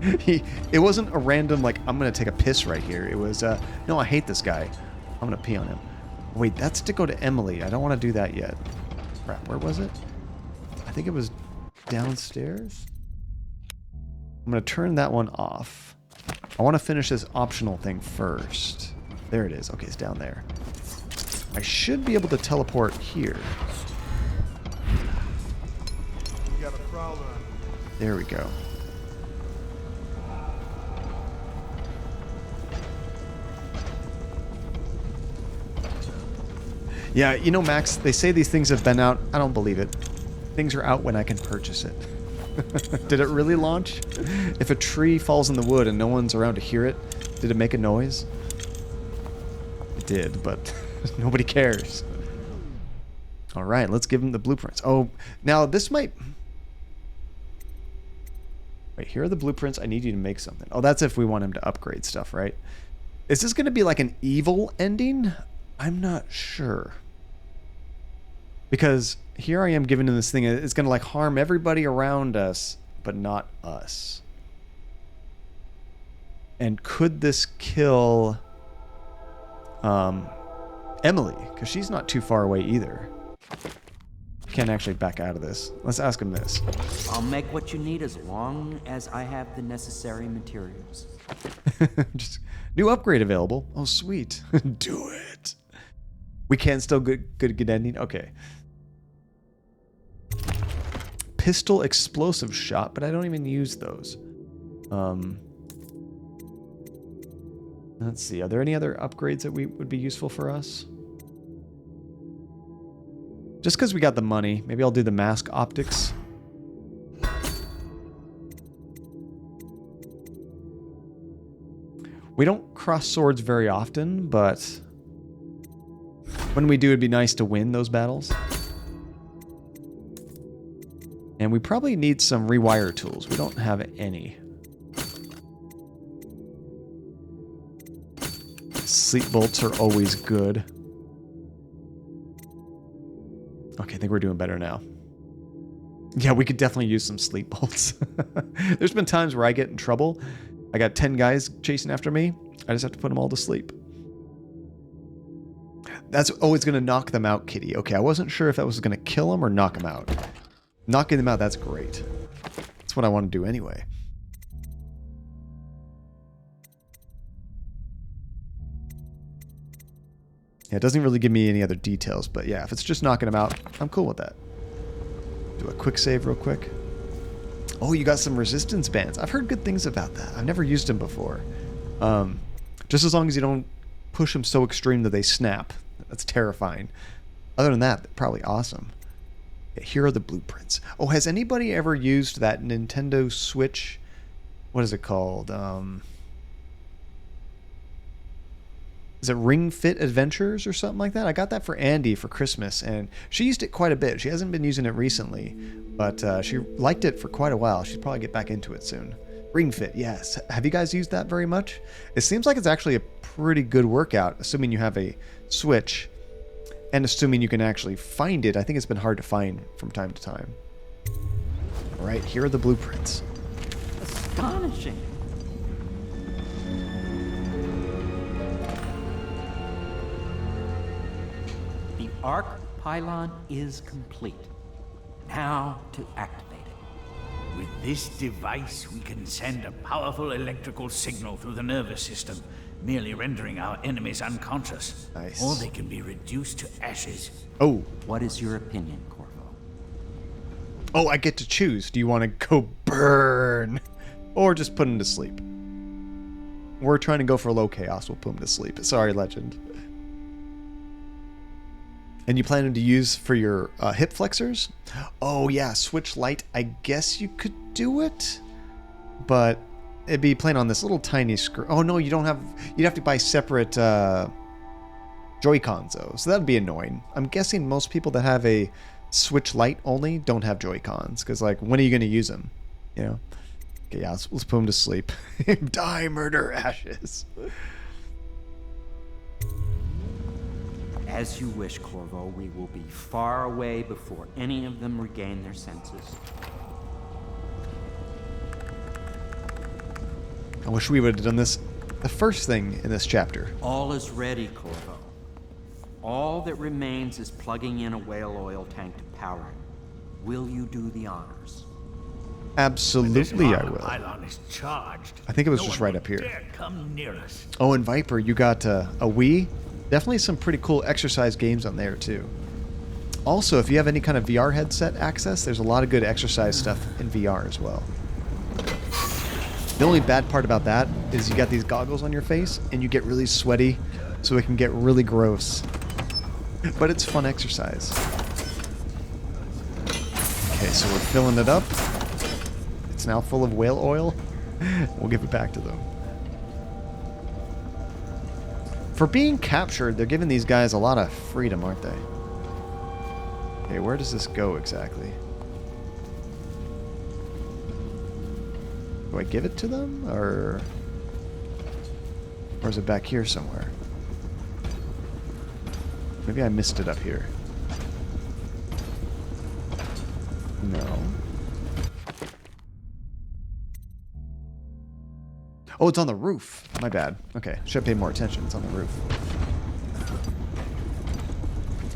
It wasn't a random, like, I'm going to take a piss right here. It was, no, I hate this guy. I'm going to pee on him. Wait, that's to go to Emily. I don't want to do that yet. Crap, where was it? I think it was downstairs. I'm going to turn that one off. I want to finish this optional thing first. There it is. Okay, it's down there. I should be able to teleport here. You got a prowler. There we go. Yeah, you know, Max, they say these things have been out. I don't believe it. Things are out when I can purchase it. Did it really launch? If a tree falls in the wood and no one's around to hear it, did it make a noise? It did, but nobody cares. All right, let's give him the blueprints. Oh, now this might... Wait, here are the blueprints. I need you to make something. Oh, that's if we want him to upgrade stuff, right? Is this going to be like an evil ending? I'm not sure. Because here I am giving him this thing. It's going to like harm everybody around us, but not us. And could this kill Emily? Because she's not too far away either. Can't actually back out of this. Let's ask him this. I'll make what you need as long as I have the necessary materials. Just new upgrade available. Oh, sweet. Do it. We can still good ending? Okay. Pistol explosive shot, but I don't even use those. Let's see. Are there any other upgrades that would be useful for us? Just because we got the money, maybe I'll do the mask optics. We don't cross swords very often, but when we do, it'd be nice to win those battles. And we probably need some rewire tools. We don't have any. Sleep bolts are always good. Okay, Okay, I think we're doing better now. Yeah, we could definitely use some sleep bolts. There's been times where I get in trouble. I got 10 guys chasing after me. I just have to put them all to sleep. That's always going to knock them out, Kitty. Okay, I wasn't sure if that was going to kill them or knock them out. Knocking them out, that's great. That's what I want to do anyway. Yeah, it doesn't really give me any other details, but yeah, if it's just knocking them out, I'm cool with that. Do a quick save real quick. Oh, you got some resistance bands. I've heard good things about that. I've never used them before. Just as long as you don't push them so extreme that they snap. That's terrifying. Other than that, probably awesome. Yeah, here are the blueprints. Oh, has anybody ever used that Nintendo Switch? What is it called? Is it Ring Fit Adventures or something like that? I got that for Andy for Christmas, and she used it quite a bit. She hasn't been using it recently, but she liked it for quite a while. She'll probably get back into it soon. Ring Fit, yes. Have you guys used that very much? It seems like it's actually a pretty good workout, assuming you have a Switch, and assuming you can actually find it. I think it's been hard to find from time to time. All right, here are the blueprints. Astonishing. The arc pylon is complete. Now to activate it. With this device, we can send a powerful electrical signal through the nervous system, merely rendering our enemies unconscious. Nice. Or they can be reduced to ashes. Oh. What is your opinion, Corvo? Oh, I get to choose. Do you want to go burn? Or just put him to sleep? We're trying to go for low chaos. We'll put him to sleep. Sorry, Legend. And you plan to use for your hip flexors? Oh yeah, switch light. I guess you could do it, but it'd be playing on this little tiny screen. Oh no, you don't have. You'd have to buy separate Joy-Cons though, so that'd be annoying. I'm guessing most people that have a Switch Lite only don't have Joy-Cons, because like, when are you going to use them? You know. Okay, yeah, let's put them to sleep. Die, murder, ashes. As you wish, Corvo. We will be far away before any of them regain their senses. I wish we would have done this the first thing in this chapter. All is ready, Corvo. All that remains is plugging in a whale oil tank to power it. Will you do the honors? Absolutely, I will. Pylon is charged. I think it was just right up here. Dare come near us. Oh, and Viper, you got a Wii. Definitely some pretty cool exercise games on there too. Also, if you have any kind of VR headset access, there's a lot of good exercise stuff in VR as well. The only bad part about that is you got these goggles on your face and you get really sweaty, so it can get really gross. But it's fun exercise. Okay, so we're filling it up. It's now full of whale oil. We'll give it back to them. For being captured, they're giving these guys a lot of freedom, aren't they? Okay, where does this go exactly? Do I give it to them, or is it back here somewhere? Maybe I missed it up here. No. Oh, it's on the roof. My bad. Okay, should pay more attention. It's on the roof.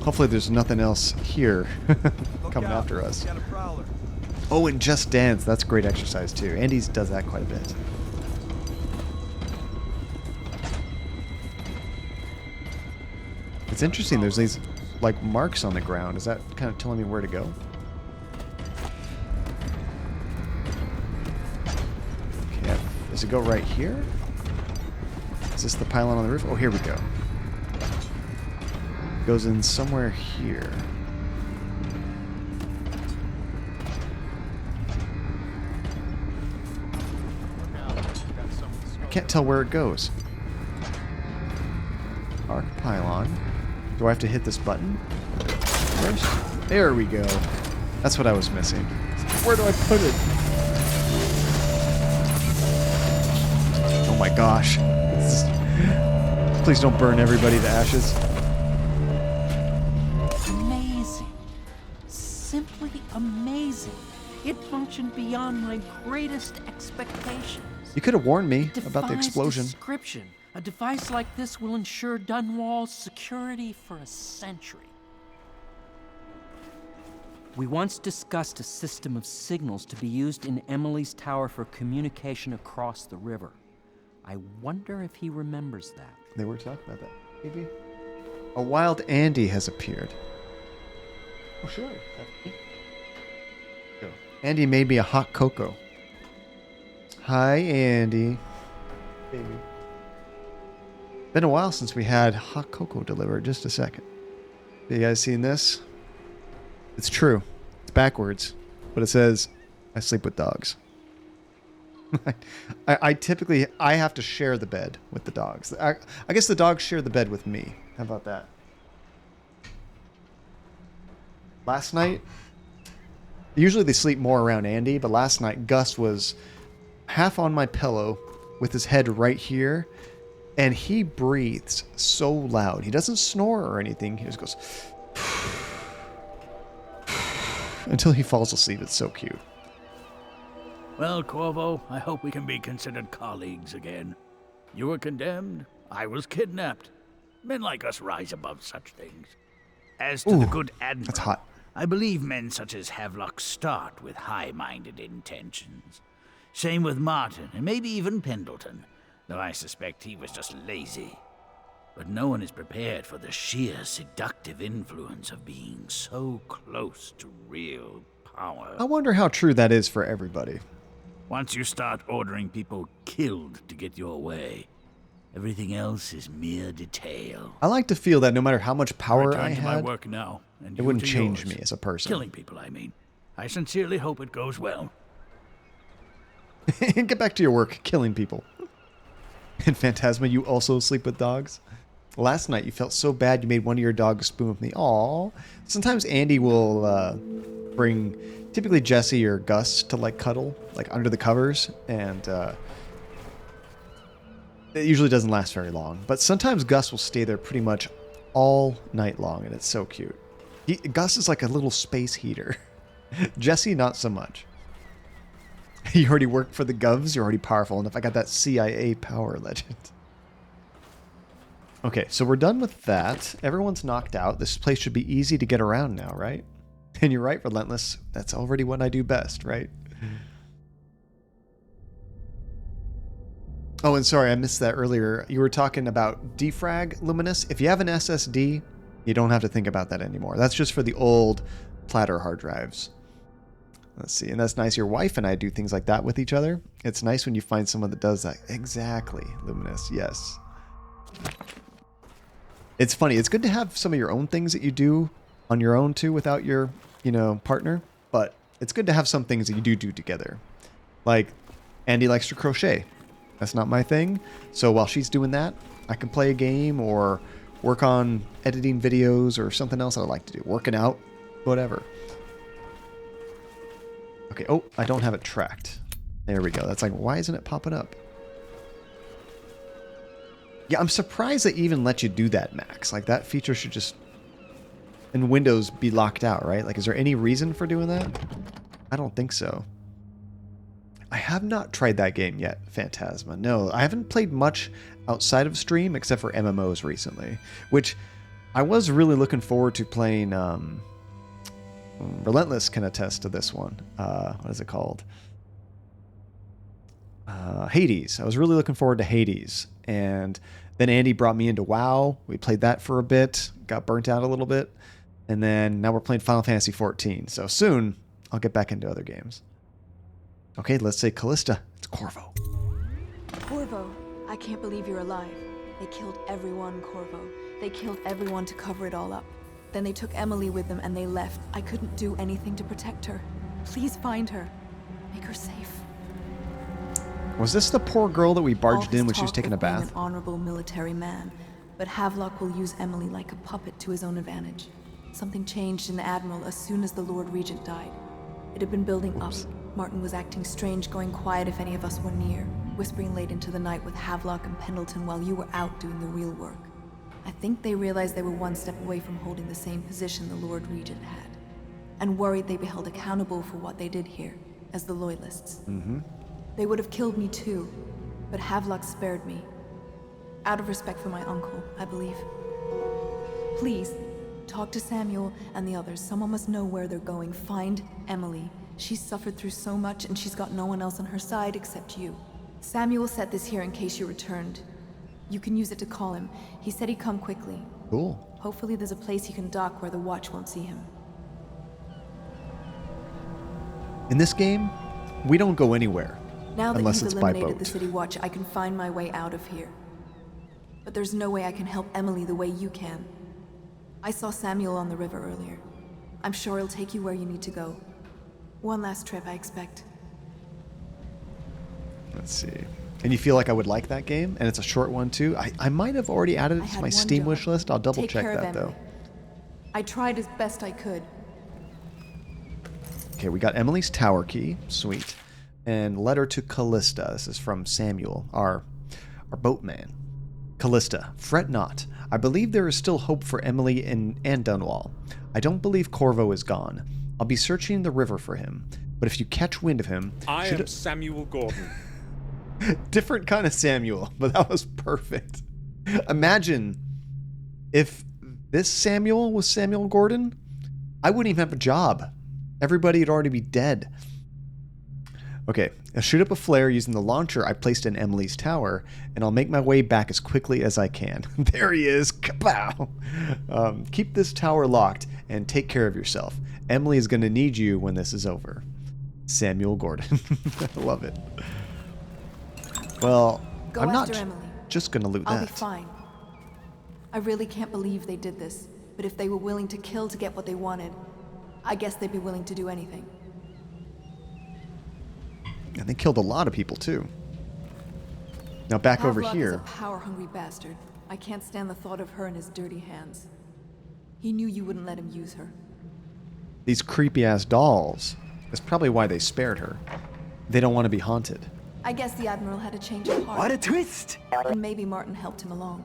Hopefully there's nothing else here coming after us. Oh, and Just Dance. That's great exercise too. Andy does that quite a bit. It's interesting. There's these like marks on the ground. Is that kind of telling me where to go? Okay, does it go right here? Is this the pylon on the roof? Oh, here we go. Goes in somewhere here. I can't tell where it goes. Arc pylon. Do I have to hit this button first? There we go. That's what I was missing. Where do I put it? Oh my gosh. Please don't burn everybody to ashes. Amazing. simply amazing. It functioned beyond my greatest expectations. You could have warned me about the explosion. Description. A device like this will ensure Dunwall's security for a century. We once discussed a system of signals to be used in Emily's tower for communication across the river. I wonder if he remembers that. They were talking about that. Maybe. A wild Andy has appeared. Oh, sure. Andy made me a hot cocoa. Hi, Andy. Baby. Been a while since we had hot cocoa delivered. Just a second. You guys seen this? It's true. It's backwards. But it says, I sleep with dogs. I typically have to share the bed with the dogs. I guess the dogs share the bed with me. How about that? Last night, usually they sleep more around Andy, but last night Gus was half on my pillow with his head right here, and he breathes so loud. He doesn't snore or anything. He just goes until he falls asleep. It's so cute. Well, Corvo, I hope we can be considered colleagues again. You were condemned, I was kidnapped. Men like us rise above such things. As to the good Admiral, that's hot. I believe men such as Havelock start with high-minded intentions. Same with Martin, and maybe even Pendleton, though I suspect he was just lazy. But no one is prepared for the sheer seductive influence of being so close to real power. I wonder how true that is for everybody. Once you start ordering people killed to get your way, everything else is mere detail. I like to feel that no matter how much power I Return to my had, work now, and it you wouldn't to change yours. me as a person. Killing people, I mean. I sincerely hope it goes well. Get back to your work, killing people. And Phantasma, you also sleep with dogs? Last night you felt so bad you made one of your dogs spoon with me. Aww. Sometimes Andy will bring typically Jesse or Gus to like cuddle, like under the covers, and it usually doesn't last very long. But sometimes Gus will stay there pretty much all night long, and it's so cute. Gus is like a little space heater. Jesse, not so much. You already work for the Govs, you're already powerful enough. I got that CIA power legend. Okay, so we're done with that. Everyone's knocked out. This place should be easy to get around now, right? And you're right, Relentless. That's already what I do best, right? Oh, and sorry, I missed that earlier. You were talking about defrag, Luminous. If you have an SSD, you don't have to think about that anymore. That's just for the old platter hard drives. Let's see, and that's nice. Your wife and I do things like that with each other. It's nice when you find someone that does that. Exactly, Luminous, yes. It's funny. It's good to have some of your own things that you do on your own too without your, partner. But it's good to have some things that you do together. Like, Andy likes to crochet. That's not my thing. So while she's doing that, I can play a game or work on editing videos or something else I like to do. Working out, whatever. Okay, oh, I don't have it tracked. There we go. That's like, why isn't it popping up? Yeah, I'm surprised they even let you do that, Max. Like, that feature should just, in Windows, be locked out, right? Like, is there any reason for doing that? I don't think so. I have not tried that game yet, Phantasma. No, I haven't played much outside of stream, except for MMOs recently, which I was really looking forward to playing. Relentless can attest to this one. What is it called? Hades. I was really looking forward to Hades. And then Andy brought me into WoW. We played that for a bit. Got burnt out a little bit. And then now we're playing Final Fantasy XIV. So soon, I'll get back into other games. Okay, let's say Callista. It's Corvo. Corvo, I can't believe you're alive. They killed everyone, Corvo. They killed everyone to cover it all up. Then they took Emily with them and they left. I couldn't do anything to protect her. Please find her. Make her safe. Was this the poor girl that we barged in when she was taking a bath? An honorable military man, but Havelock will use Emily like a puppet to his own advantage. Something changed in the Admiral as soon as the Lord Regent died. It had been building up. Martin was acting strange, going quiet if any of us were near, whispering late into the night with Havelock and Pendleton while you were out doing the real work. I think they realized they were one step away from holding the same position the Lord Regent had. and worried they'd be held accountable for what they did here, as the Loyalists. They would have killed me too, but Havelock spared me. Out of respect for my uncle, I believe. Please, talk to Samuel and the others. Someone must know where they're going. Find Emily. She's suffered through so much, and she's got no one else on her side except you. Samuel set this here in case you returned. You can use it to call him. He said he'd come quickly. Cool. Hopefully there's a place he can dock where the Watch won't see him. In this game, we don't go anywhere Now that unless you've it's by eliminated boat. the City Watch, I can find my way out of here. But there's no way I can help Emily the way you can. I saw Samuel on the river earlier. I'm sure he'll take you where you need to go. One last trip, I expect. Let's see. And you feel like I would like that game? And it's a short one too? I might have already added it to my Steam wish list. I'll double check that though. I tried as best I could. Okay, we got Emily's tower key. Sweet. And letter to Callista. This is from Samuel, our boatman. Callista, fret not. I believe there is still hope for Emily and Dunwall. I don't believe Corvo is gone. I'll be searching the river for him. But if you catch wind of him... I am Samuel Gordon. Different kind of Samuel, but that was perfect. Imagine if this Samuel was Samuel Gordon, I wouldn't even have a job. Everybody would already be dead. Okay, I'll shoot up a flare using the launcher I placed in Emily's tower, and I'll make my way back as quickly as I can. There he is. Kapow! Keep this tower locked and take care of yourself. Emily is going to need you when this is over. Samuel Gordon. I love it. Well, Go I'm not after Emily. just going to loot I'll that. be fine. I really can't believe they did this, but if they were willing to kill to get what they wanted, I guess they'd be willing to do anything. And they killed a lot of people too. Now back over Havelock here. is a power-hungry bastard. I can't stand the thought of her in his dirty hands. He knew you wouldn't let him use her. These creepy-ass dolls. That's probably why they spared her. They don't want to be haunted. I guess the Admiral had a change of heart. What a twist! And maybe Martin helped him along.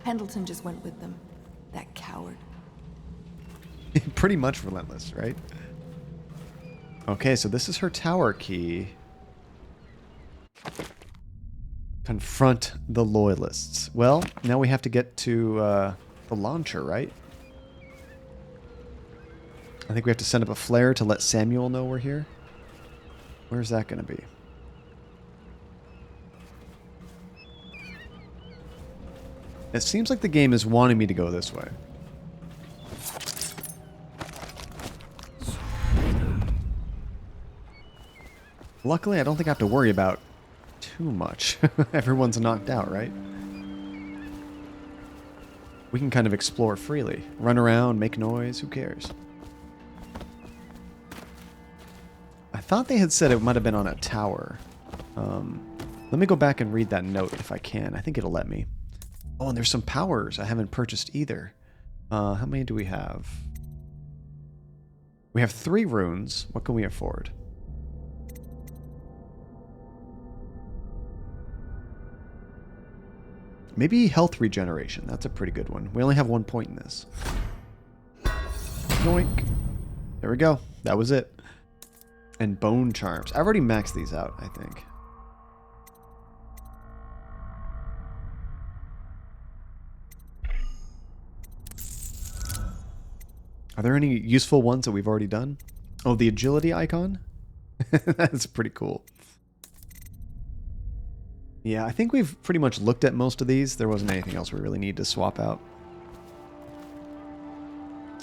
Pendleton just went with them. That coward. Pretty much relentless, right? Okay, so this is her tower key. Confront the Loyalists. Well, now we have to get to the launcher, right? I think we have to send up a flare to let Samuel know we're here. Where's that going to be? It seems like the game is wanting me to go this way. Luckily, I don't think I have to worry about too much. Everyone's knocked out, right? We can kind of explore freely. Run around, make noise, who cares? I thought they had said it might have been on a tower. Let me go back and read that note if I can. I think it'll let me. Oh, and there's some powers I haven't purchased either. How many do we have? We have 3 runes. What can we afford? Maybe health regeneration. That's a pretty good one. We only have 1 point in this. Yoink. There we go. That was it. And bone charms. I've already maxed these out, I think. Are there any useful ones that we've already done? Oh, the agility icon? That's pretty cool. Yeah, I think we've pretty much looked at most of these. There wasn't anything else we really need to swap out.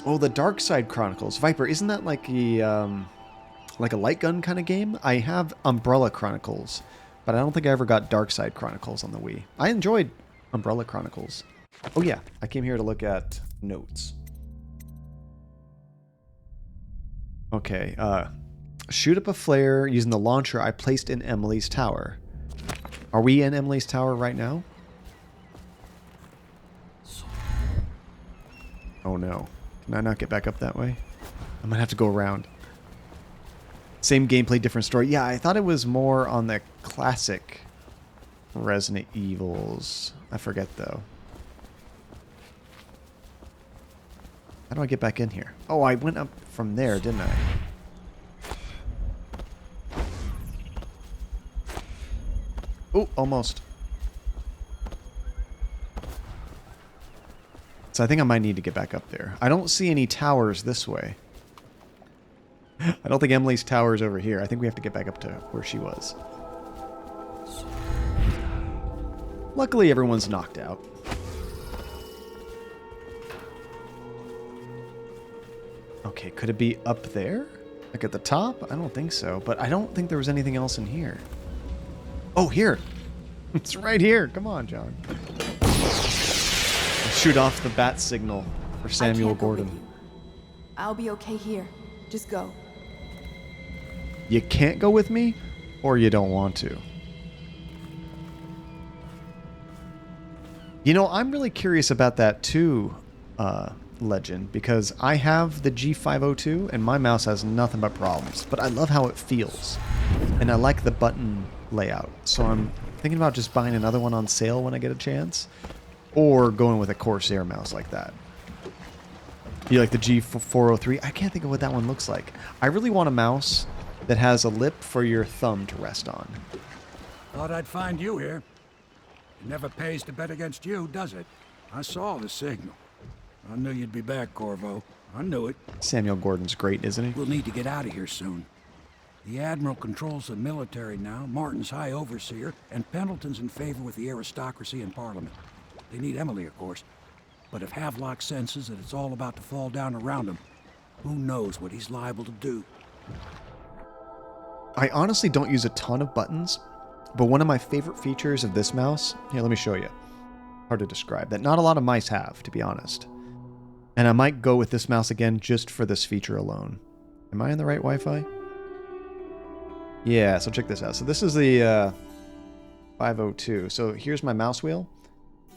Oh, the Dark Side Chronicles. Viper, isn't that like a light gun kind of game? I have Umbrella Chronicles, but I don't think I ever got Dark Side Chronicles on the Wii. I enjoyed Umbrella Chronicles. Oh yeah, I came here to look at notes. Okay, shoot up a flare using the launcher I placed in Emily's tower. Are we in Emily's tower right now? Oh no. Can I not get back up that way? I might have to go around. Same gameplay, different story. Yeah, I thought it was more on the classic Resident Evils. I forget though. How do I get back in here? Oh, I went up from there, didn't I? Oh, almost. So I think I might need to get back up there. I don't see any towers this way. I don't think Emily's tower is over here. I think we have to get back up to where she was. Luckily, everyone's knocked out. Okay, could it be up there? Like at the top? I don't think so, but I don't think there was anything else in here. Oh, here! It's right here! Come on, John. Shoot off the bat signal for Samuel Gordon. I'll be okay here. Just go. You can't go with me, or you don't want to. You know, I'm really curious about that too, Legend, because I have the G502 and my mouse has nothing but problems, but I love how it feels. And I like the button layout. So I'm thinking about just buying another one on sale when I get a chance, or going with a Corsair mouse like that. You like the G403? I can't think of what that one looks like. I really want a mouse that has a lip for your thumb to rest on. Thought I'd find you here. It never pays to bet against you, does it? I saw the signal. I knew you'd be back, Corvo. I knew it. Samuel Gordon's great, isn't he? We'll need to get out of here soon. The Admiral controls the military now, Martin's High Overseer, and Pendleton's in favor with the aristocracy and Parliament. They need Emily, of course. But if Havelock senses that it's all about to fall down around him, who knows what he's liable to do. I honestly don't use a ton of buttons, but one of my favorite features of this mouse, here, let me show you. Hard to describe, that not a lot of mice have, to be honest. And I might go with this mouse again just for this feature alone. Am I in the right Wi-Fi? Yeah, so check this out. So this is the 502. So here's my mouse wheel.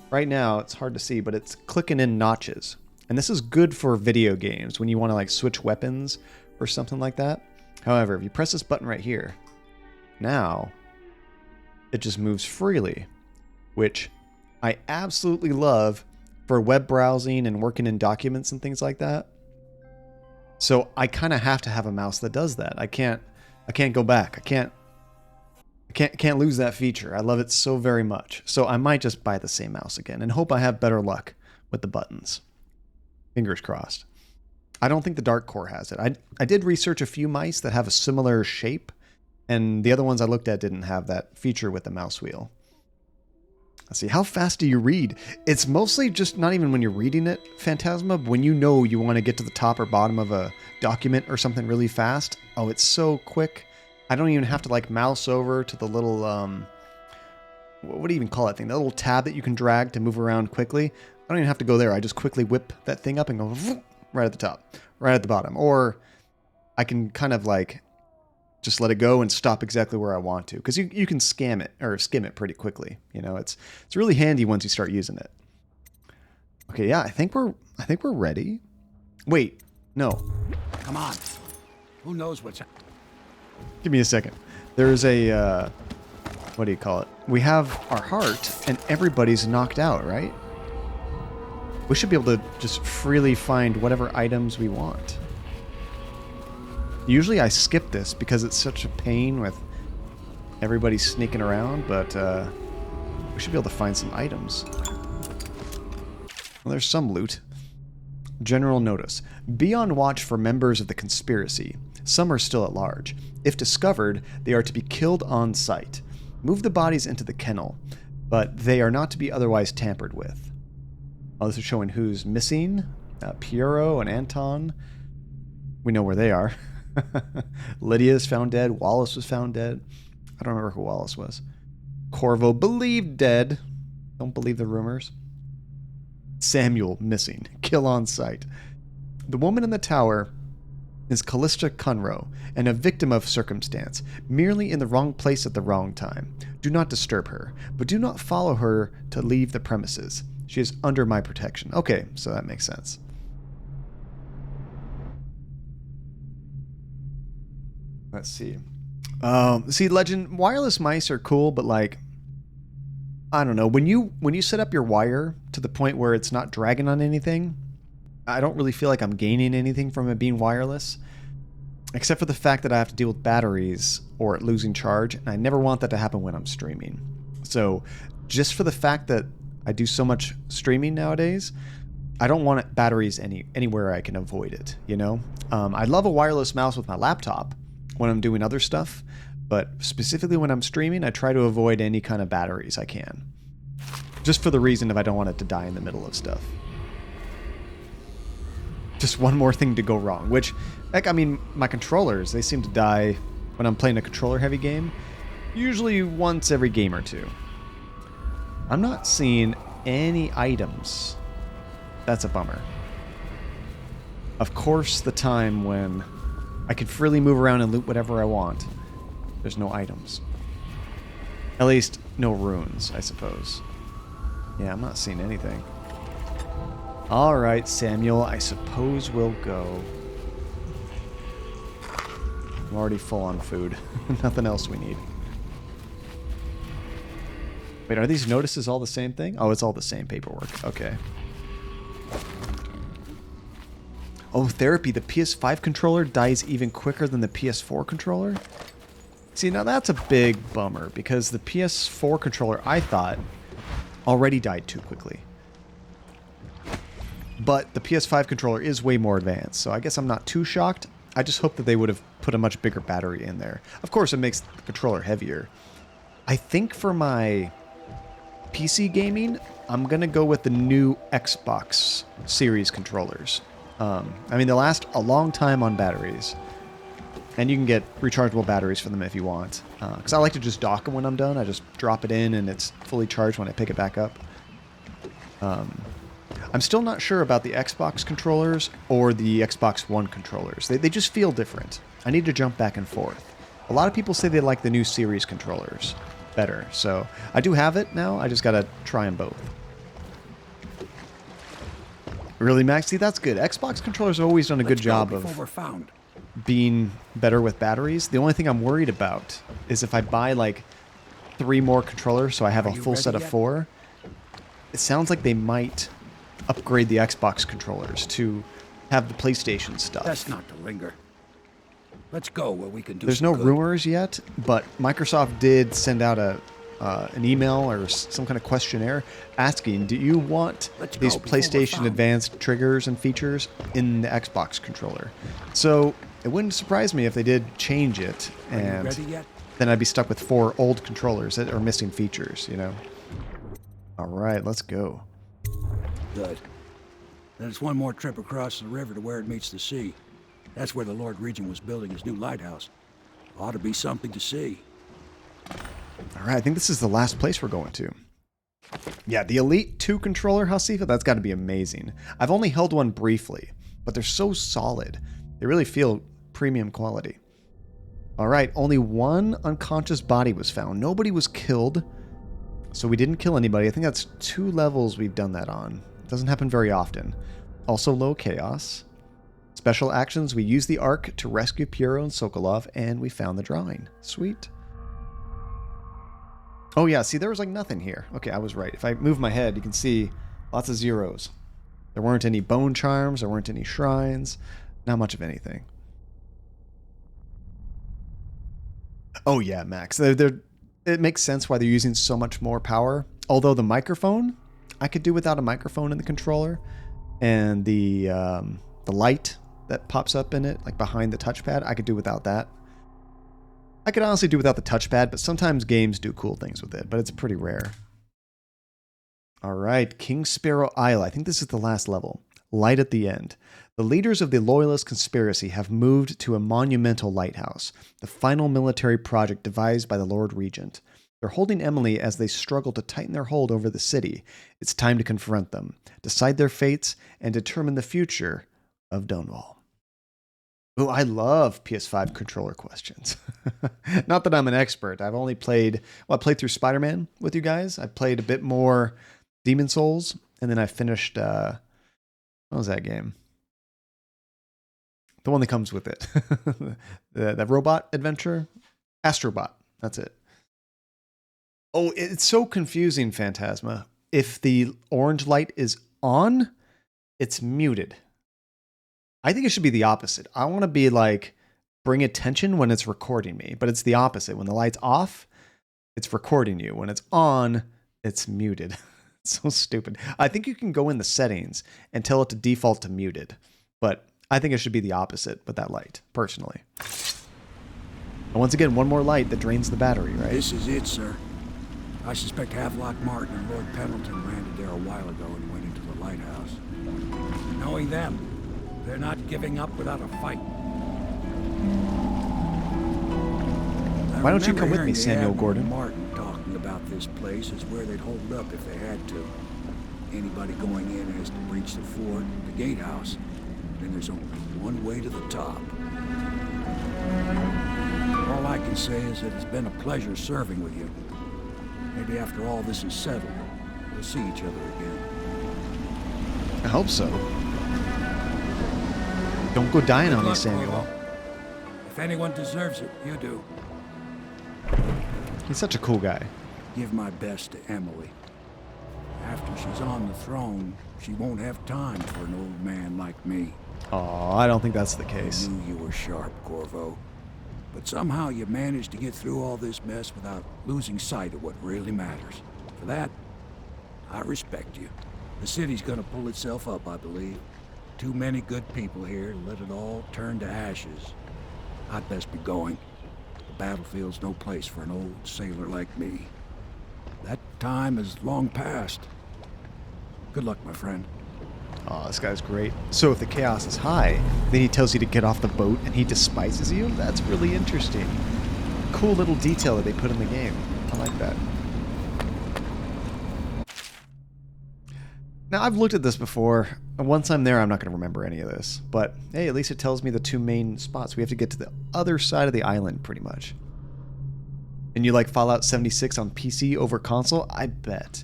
Right now, it's hard to see, but it's clicking in notches. And this is good for video games when you want to like switch weapons or something like that. However, if you press this button right here, now it just moves freely, which I absolutely love for web browsing and working in documents and things like that. So I kind of have to have a mouse that does that. I can't go back. I can't lose that feature. I love it so very much. So I might just buy the same mouse again and hope I have better luck with the buttons. Fingers crossed. I don't think the Dark Core has it. I did research a few mice that have a similar shape, and the other ones I looked at didn't have that feature with the mouse wheel. Let's see, how fast do you read? It's mostly just not even when you're reading it, Phantasma, but when you know you want to get to the top or bottom of a document or something really fast. Oh, it's so quick. I don't even have to like mouse over to the little, what do you even call that thing? The little tab that you can drag to move around quickly. I don't even have to go there. I just quickly whip that thing up and go right at the top, right at the bottom. Or I can kind of like just let it go and stop exactly where I want to. Because you can skim it pretty quickly. You know, it's really handy once you start using it. Okay, yeah, I think we're ready. Wait, no. Come on. Who knows what's happening? Give me a second. There's a, what do you call it? We have our heart and everybody's knocked out, right? We should be able to just freely find whatever items we want. Usually I skip this because it's such a pain with everybody sneaking around, but we should be able to find some items. Well, there's some loot. General notice. Be on watch for members of the conspiracy. Some are still at large. If discovered, they are to be killed on sight. Move the bodies into the kennel, but they are not to be otherwise tampered with. Oh, this is showing who's missing. Piero and Anton. We know where they are. Lydia's found dead. Wallace was found dead. I don't remember who Wallace was. Corvo believed dead. Don't believe the rumors. Samuel missing. Kill on sight. The woman in the tower is Callista Cunro, and a victim of circumstance, merely in the wrong place at the wrong time. Do not disturb her, but do not follow her to leave the premises. She is under my protection. Okay, so that makes sense. Let's see. See, Legend, wireless mice are cool, but like, I don't know. When you set up your wire to the point where it's not dragging on anything, I don't really feel like I'm gaining anything from it being wireless, except for the fact that I have to deal with batteries or it losing charge, and I never want that to happen when I'm streaming. So just for the fact that I do so much streaming nowadays, I don't want batteries anywhere I can avoid it, you know? I love a wireless mouse with my laptop when I'm doing other stuff, but specifically when I'm streaming, I try to avoid any kind of batteries I can. Just for the reason of I don't want it to die in the middle of stuff. Just one more thing to go wrong, which, heck, I mean, my controllers, they seem to die when I'm playing a controller-heavy game, usually once every game or two. I'm not seeing any items. That's a bummer. Of course, the time when I can freely move around and loot whatever I want. There's no items. At least, no runes, I suppose. Yeah, I'm not seeing anything. Alright, Samuel, I suppose we'll go. I'm already full on food. Nothing else we need. Wait, are these notices all the same thing? Oh, it's all the same paperwork. Okay. Oh, therapy. The PS5 controller dies even quicker than the PS4 controller? See, now that's a big bummer, because the PS4 controller, I thought, already died too quickly. But the PS5 controller is way more advanced, so I guess I'm not too shocked. I just hope that they would have put a much bigger battery in there. Of course, it makes the controller heavier. I think for my PC gaming, I'm going to go with the new Xbox Series controllers. I mean, they last a long time on batteries. And you can get rechargeable batteries for them if you want. Because I like to just dock them when I'm done. I just drop it in and it's fully charged when I pick it back up. I'm still not sure about the Xbox controllers or the Xbox One controllers. They just feel different. I need to jump back and forth. A lot of people say they like the new Series controllers better. So I do have it now. I just got to try them both. Really, Max? See, that's good. Xbox controllers have always done a good job of being better with batteries. The only thing I'm worried about is if I buy like 3 more controllers so I have a full set of 4, it sounds like they might upgrade the Xbox controllers to have the PlayStation stuff. That's not to linger. Let's go where we can do There's no rumors yet, but Microsoft did send out an email or some kind of questionnaire asking, do you want these PlayStation Advanced triggers and features in the Xbox controller? So it wouldn't surprise me if they did change it, and then I'd be stuck with 4 old controllers that are missing features, you know? All right, let's go. Good. There's one more trip across the river to where it meets the sea. That's where the Lord Regent was building his new lighthouse. Ought to be something to see. All right, I think this is the last place we're going to. Yeah, the Elite 2 controller, Hasifa, that's got to be amazing. I've only held one briefly, but they're so solid. They really feel premium quality. All right, only 1 unconscious body was found. Nobody was killed, so we didn't kill anybody. I think that's 2 levels we've done that on. It doesn't happen very often. Also low chaos. Special actions, we used the Ark to rescue Piero and Sokolov, and we found the drawing. Sweet. Oh yeah, see, there was like nothing here. Okay, I was right. If I move my head, you can see lots of zeros. There weren't any bone charms, there weren't any shrines, not much of anything. Oh yeah, Max. It makes sense why they're using so much more power. Although the microphone, I could do without a microphone in the controller. And the light that pops up in it, like behind the touchpad, I could do without that. I could honestly do without the touchpad, but sometimes games do cool things with it, but it's pretty rare. All right, King Sparrow Isle. I think this is the last level. Light at the end. The leaders of the Loyalist conspiracy have moved to a monumental lighthouse, the final military project devised by the Lord Regent. They're holding Emily as they struggle to tighten their hold over the city. It's time to confront them, decide their fates, and determine the future of Dunwall. Oh, I love PS5 controller questions. Not that I'm an expert. I've only played, I played through Spider-Man with you guys. I played a bit more Demon Souls, and then I finished, what was that game? The one that comes with it. That robot adventure? Astrobot. That's it. Oh, it's so confusing, Phantasma. If the orange light is on, it's muted. I think it should be the opposite. I want to be like, bring attention when it's recording me, but it's the opposite. When the light's off, it's recording you. When it's on, it's muted. It's so stupid. I think you can go in the settings and tell it to default to muted, but I think it should be the opposite with that light, personally. And once again, one more light that drains the battery, right? This is it, sir. I suspect Havelock Martin and Lord Pendleton landed there a while ago and went into the lighthouse. Knowing them, they're not giving up without a fight. Why don't you come with me, Samuel Gordon? Martin talking about this place is where they'd hold up if they had to. Anybody going in has to breach the fort, the gatehouse. Then there's only one way to the top. All I can say is that it's been a pleasure serving with you. Maybe after all this is settled, we'll see each other again. I hope so. Don't go dying on me, luck, Samuel. Corvo. If anyone deserves it, you do. He's such a cool guy. Give my best to Emily. After she's on the throne, she won't have time for an old man like me. Oh, I don't think that's the case. I knew you were sharp, Corvo. But somehow you managed to get through all this mess without losing sight of what really matters. For that, I respect you. The city's gonna pull itself up, I believe. Too many good people here to let it all turn to ashes. I'd best be going. The battlefield's no place for an old sailor like me. That time is long past. Good luck, my friend. Oh, this guy's great. So if the chaos is high, then he tells you to get off the boat and he despises you? That's really interesting. Cool little detail that they put in the game. I like that. Now, I've looked at this before, and once I'm there, I'm not going to remember any of this. But, hey, at least it tells me the two main spots. We have to get to the other side of the island, pretty much. And you like Fallout 76 on PC over console? I bet.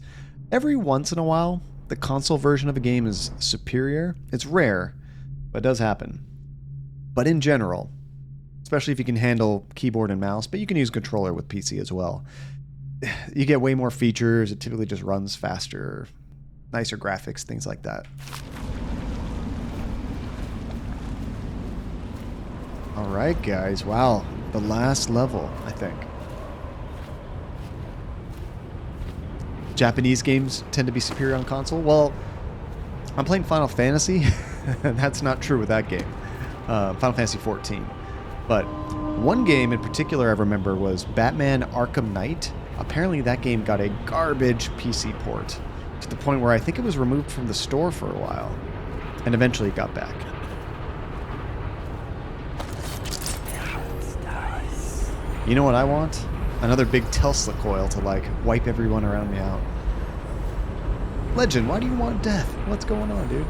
Every once in a while, the console version of a game is superior. It's rare, but it does happen. But in general, especially if you can handle keyboard and mouse, but you can use controller with PC as well, you get way more features. It typically just runs faster, nicer graphics, things like that. All right, guys. Wow. The last level, I think. Japanese games tend to be superior on console. Well, I'm playing Final Fantasy, and that's not true with that game. Final Fantasy 14. But one game in particular I remember was Batman Arkham Knight. Apparently that game got a garbage PC port, to the point where I think it was removed from the store for a while, and eventually it got back. You know what I want? Another big Tesla coil to, like, wipe everyone around me out. Legend, why do you want death? What's going on, dude?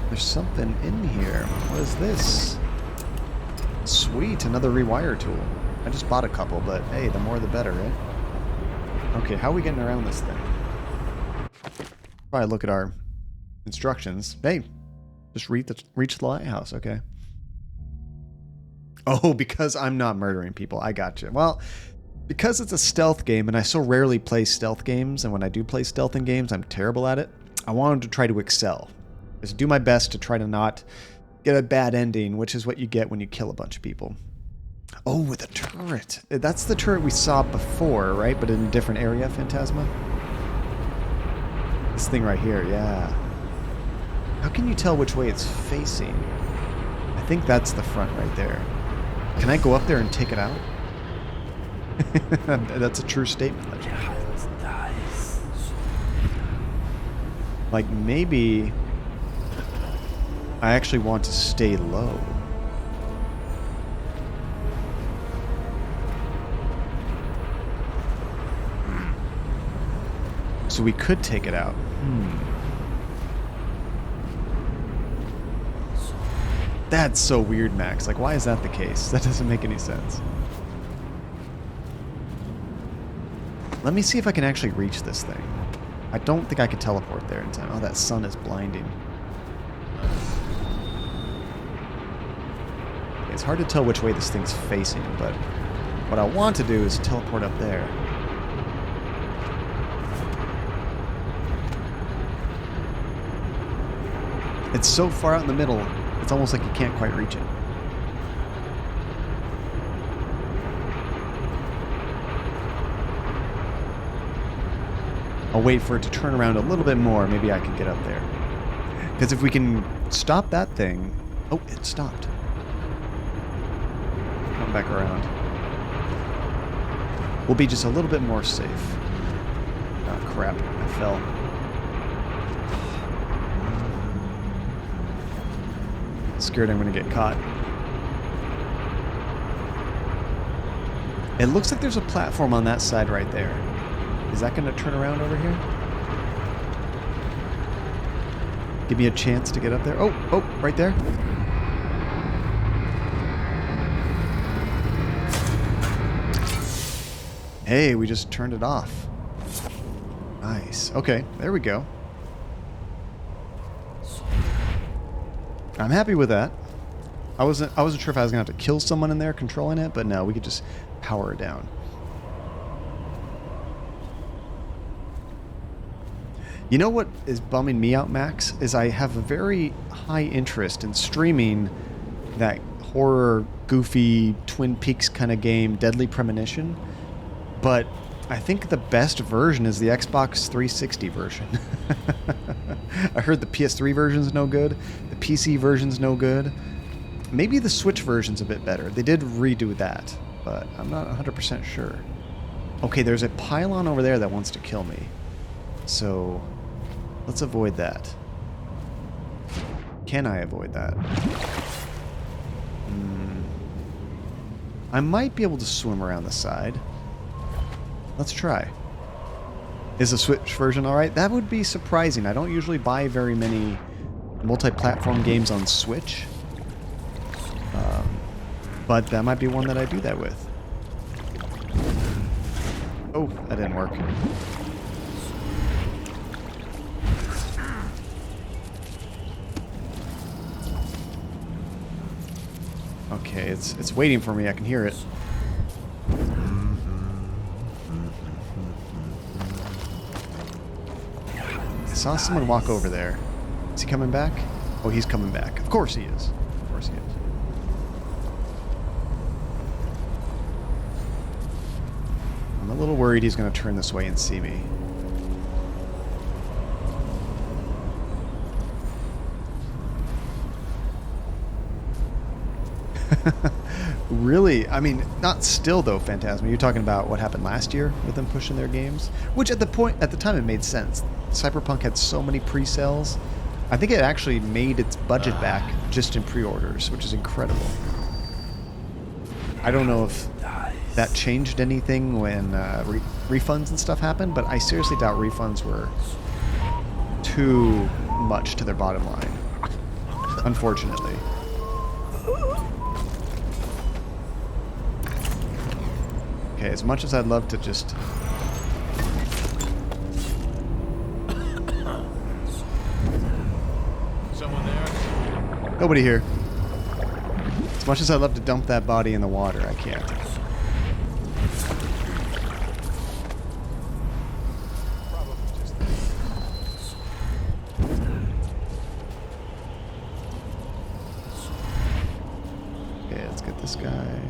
There's something in here. What is this? Sweet, another rewire tool. I just bought a couple, but hey, the more the better, right? Okay, how are we getting around this thing? Probably look at our instructions. Hey, just reach the lighthouse, okay. Oh, because I'm not murdering people. I gotcha. Well, because it's a stealth game, and I so rarely play stealth games, and when I do play stealth in games, I'm terrible at it. I wanted to try to excel. Just do my best to try to not get a bad ending, which is what you get when you kill a bunch of people. Oh, with a turret. That's the turret we saw before, right? But in a different area, Phantasma? This thing right here, yeah. How can you tell which way it's facing? I think that's the front right there. Can I go up there and take it out? That's a true statement. Like, maybe I actually want to stay low. So we could take it out. That's so weird, Max. Like, why is that the case? That doesn't make any sense. Let me see if I can actually reach this thing. I don't think I can teleport there in time. Oh, that sun is blinding. It's hard to tell which way this thing's facing, but what I want to do is teleport up there. It's so far out in the middle, it's almost like you can't quite reach it. I'll wait for it to turn around a little bit more. Maybe I can get up there. Because if we can stop that thing... Oh, it stopped. Come back around. We'll be just a little bit more safe. Oh, crap. I fell. Scared I'm going to get caught. It looks like there's a platform on that side right there. Is that going to turn around over here? Give me a chance to get up there. Oh, right there. Hey, we just turned it off. Nice. Okay, there we go. I'm happy with that. I wasn't sure if I was gonna have to kill someone in there controlling it, but no, we could just power it down. You know what is bumming me out, Max, is I have a very high interest in streaming that horror, goofy, Twin Peaks kind of game, Deadly Premonition, but I think the best version is the Xbox 360 version. I heard the PS3 version's no good, the PC version's no good. Maybe the Switch version's a bit better. They did redo that, but I'm not 100% sure. Okay, there's a pylon over there that wants to kill me. So, let's avoid that. Can I avoid that? I might be able to swim around the side. Let's try. Is the Switch version alright? That would be surprising. I don't usually buy very many multi-platform games on Switch. But that might be one that I do that with. Oh, that didn't work. Okay, it's waiting for me. I can hear it. I saw someone walk over there. Is he coming back? Oh, he's coming back. Of course he is. Of course he is. I'm a little worried he's going to turn this way and see me. Really? I mean, not still though, Phantasma. You're talking about what happened last year with them pushing their games, which at the time it made sense. Cyberpunk had so many pre-sales. I think it actually made its budget back just in pre-orders, which is incredible. I don't know if that changed anything when refunds and stuff happened, but I seriously doubt refunds were too much to their bottom line, unfortunately. Okay, as much as I'd love to just... Someone there? Nobody here. As much as I'd love to dump that body in the water, I can't. Okay, let's get this guy.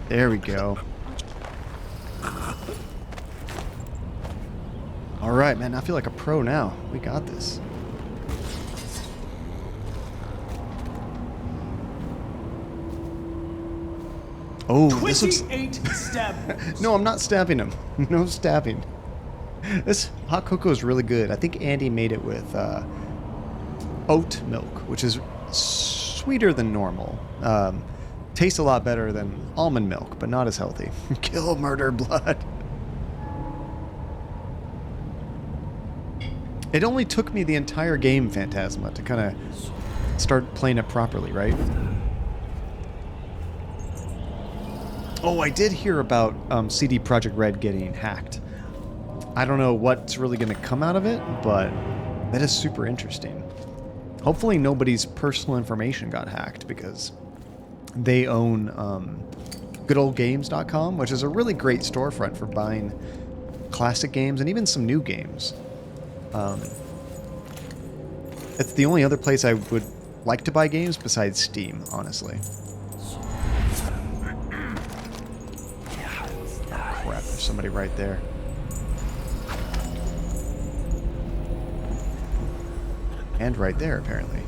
There we go. Alright, man, I feel like a pro now. We got this. Oh, this looks... 28 stab. No, I'm not stabbing him. No stabbing. This hot cocoa is really good. I think Andy made it with oat milk, which is sweeter than normal. Tastes a lot better than almond milk, but not as healthy. Kill, murder, blood. It only took me the entire game, Phantasma, to kind of start playing it properly, right? Oh, I did hear about CD Projekt Red getting hacked. I don't know what's really going to come out of it, but that is super interesting. Hopefully nobody's personal information got hacked, because they own goodoldgames.com, which is a really great storefront for buying classic games and even some new games. It's the only other place I would like to buy games besides Steam, honestly. Crap, there's somebody right there. And right there, apparently.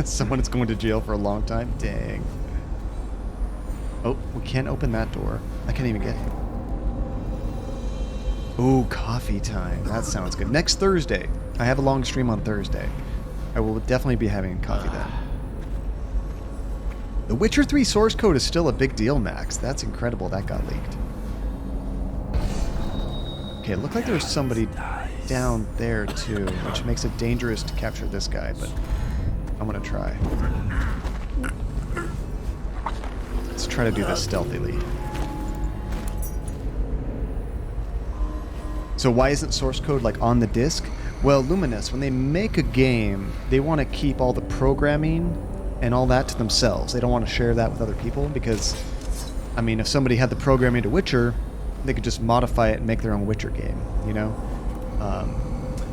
Someone is going to jail for a long time? Dang. Oh, we can't open that door. I can't even get it. Ooh, coffee time. That sounds good. Next Thursday. I have a long stream on Thursday. I will definitely be having coffee then. The Witcher 3 source code is still a big deal, Max. That's incredible that got leaked. Okay, it looked like there was somebody down there too, which makes it dangerous to capture this guy, but I'm gonna try. Let's try to do this stealthily. So why isn't source code like on the disc? Well, Luminous, when they make a game, they want to keep all the programming and all that to themselves. They don't want to share that with other people because, I mean, if somebody had the programming to Witcher, they could just modify it and make their own Witcher game, you know?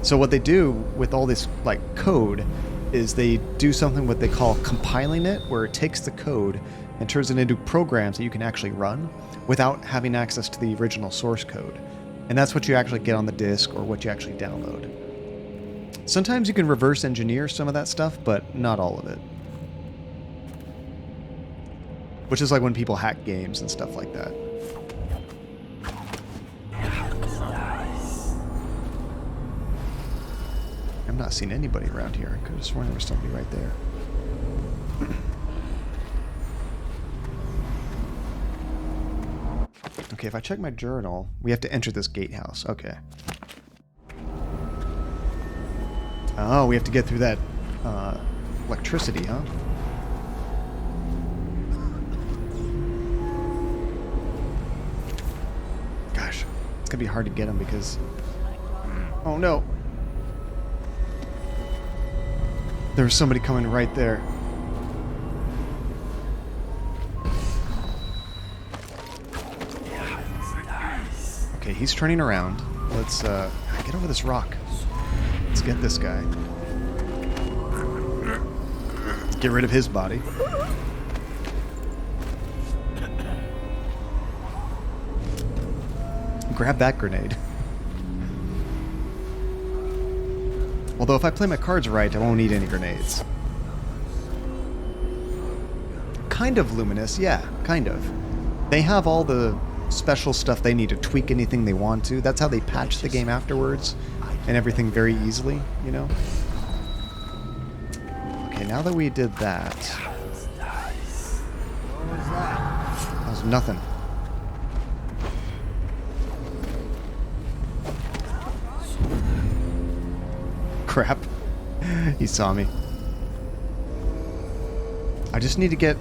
So what they do with all this like code is they do something what they call compiling it, where it takes the code and turns it into programs that you can actually run without having access to the original source code. And that's what you actually get on the disc or what you actually download. Sometimes you can reverse engineer some of that stuff, but not all of it. Which is like when people hack games and stuff like that. I'm not seeing anybody around here. I could have sworn there was somebody right there. Okay, if I check my journal, we have to enter this gatehouse. Okay. Oh, we have to get through that electricity, huh? Gosh, it's gonna be hard to get him because... Oh no! There's somebody coming right there. Okay, he's turning around. Let's get over this rock. Let's get this guy. Let's get rid of his body. Grab that grenade. Although if I play my cards right, I won't need any grenades. Kind of Luminous, yeah, kind of. They have all the special stuff they need to tweak anything they want to. That's how they patch the game afterwards and everything very easily, you know? Okay, now that we did that... That was nothing. Crap. He saw me. I just need to get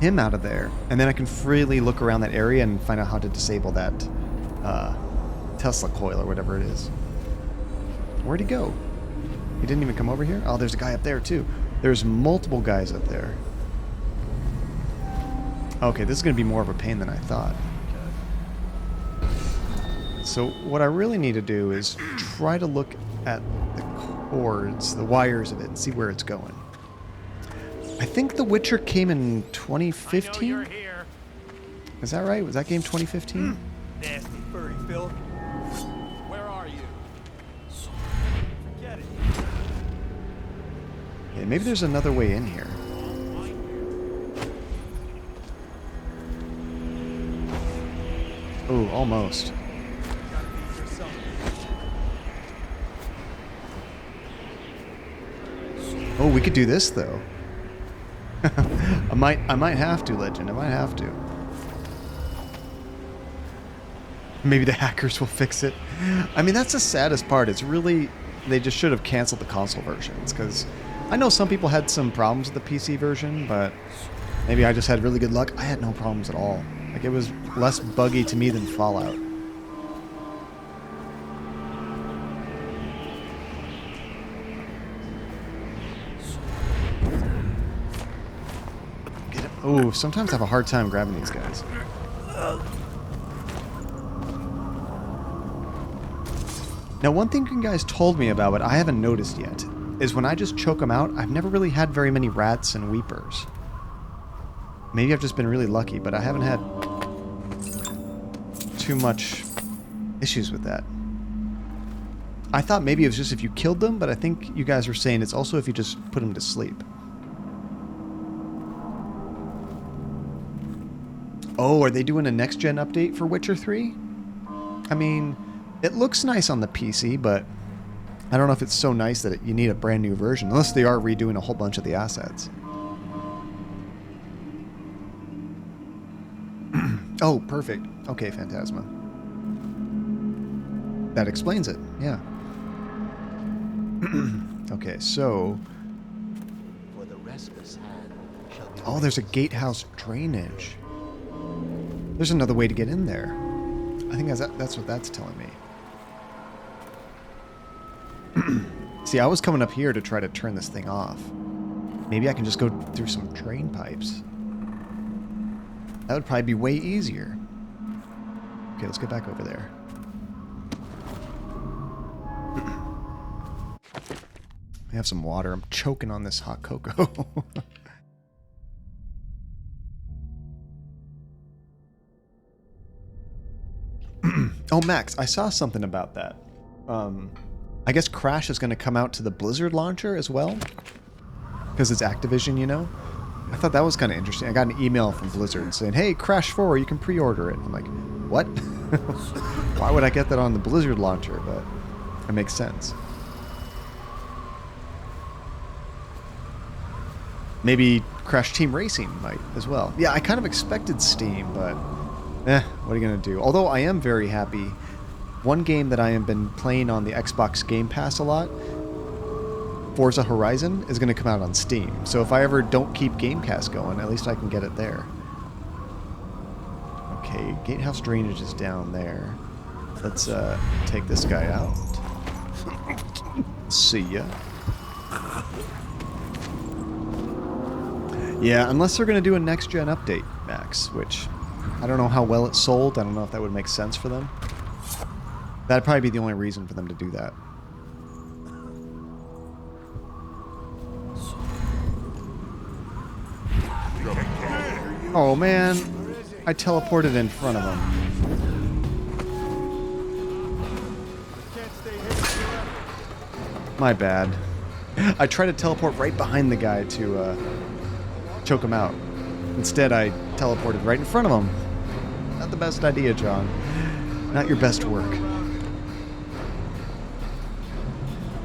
him out of there, and then I can freely look around that area and find out how to disable that Tesla coil or whatever it is. Where'd he go? He didn't even come over here? Oh, there's a guy up there too. There's multiple guys up there. Okay, this is going to be more of a pain than I thought. So what I really need to do is try to look at the cords, the wires of it, and see where it's going. I think The Witcher came in 2015? Is that right? Was that game 2015? Nasty furry filth. Where are you? Forget it. Yeah, maybe there's another way in here. Oh, almost. Oh, we could do this though. I might have to, Legend. I might have to. Maybe the hackers will fix it. I mean, that's the saddest part. It's really... They just should have canceled the console versions, because I know some people had some problems with the PC version, but maybe I just had really good luck. I had no problems at all. Like, it was less buggy to me than Fallout. Oh, sometimes I have a hard time grabbing these guys. Now, one thing you guys told me about, but I haven't noticed yet, is when I just choke them out, I've never really had very many rats and weepers. Maybe I've just been really lucky, but I haven't had too much issues with that. I thought maybe it was just if you killed them, but I think you guys were saying it's also if you just put them to sleep. Oh, are they doing a next-gen update for Witcher 3? I mean, it looks nice on the PC, but I don't know if it's so nice that you need a brand new version, unless they are redoing a whole bunch of the assets. Oh, perfect. Okay, Phantasma. That explains it, yeah. Okay, so... For the restless hand shall be oh, there's a gatehouse drainage. There's another way to get in there. I think that's what that's telling me. See, I was coming up here to try to turn this thing off. Maybe I can just go through some drain pipes. That would probably be way easier. Okay, let's get back over there. I have some water. I'm choking on this hot cocoa. Oh, Max, I saw something about that. I guess Crash is going to come out to the Blizzard launcher as well. Because it's Activision, you know? I thought that was kind of interesting. I got an email from Blizzard saying, hey, Crash 4, you can pre-order it. I'm like, what? Why would I get that on the Blizzard launcher? But it makes sense. Maybe Crash Team Racing might as well. Yeah, I kind of expected Steam, but what are you going to do? Although I am very happy. One game that I have been playing on the Xbox Game Pass a lot, Forza Horizon, is going to come out on Steam. So if I ever don't keep Gamecast going, at least I can get it there. Okay, Gatehouse Drainage is down there. Let's take this guy out. See ya. Yeah, unless they're going to do a next-gen update, Max, which I don't know how well it's sold. I don't know if that would make sense for them. That'd probably be the only reason for them to do that. Oh, man. I teleported in front of him. My bad. I tried to teleport right behind the guy to choke him out. Instead, I teleported right in front of him. Not the best idea, John. Not your best work.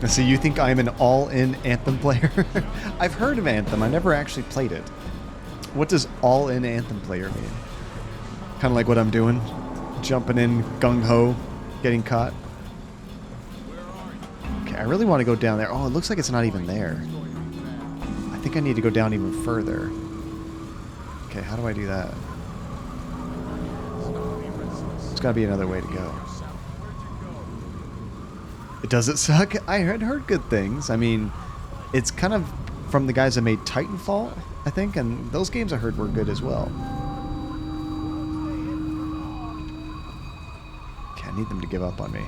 So you think I'm an all-in Anthem player? I've heard of Anthem. I never actually played it. What does all-in Anthem player mean? Kind of like what I'm doing. Jumping in gung-ho, getting caught. Okay, I really want to go down there. Oh, it looks like it's not even there. I think I need to go down even further. Okay, how do I do that? There's got to be another way to go. Does it suck? I had heard good things. I mean, it's kind of from the guys that made Titanfall, I think, and those games I heard were good as well. Okay, I need them to give up on me.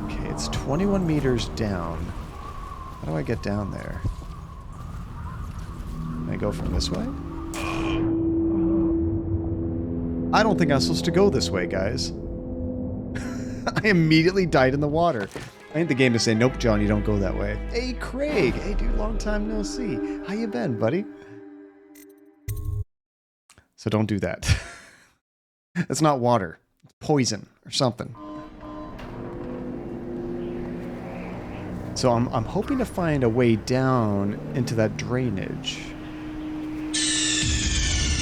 Okay, it's 21 meters down. How do I get down there? Can I go from this way? I don't think I'm supposed to go this way, guys. I immediately died in the water. I need the game to say, nope, John, you don't go that way. Hey, Craig. Hey, dude, long time no see. How you been, buddy? So don't do that. It's not water. It's poison or something. So I'm hoping to find a way down into that drainage.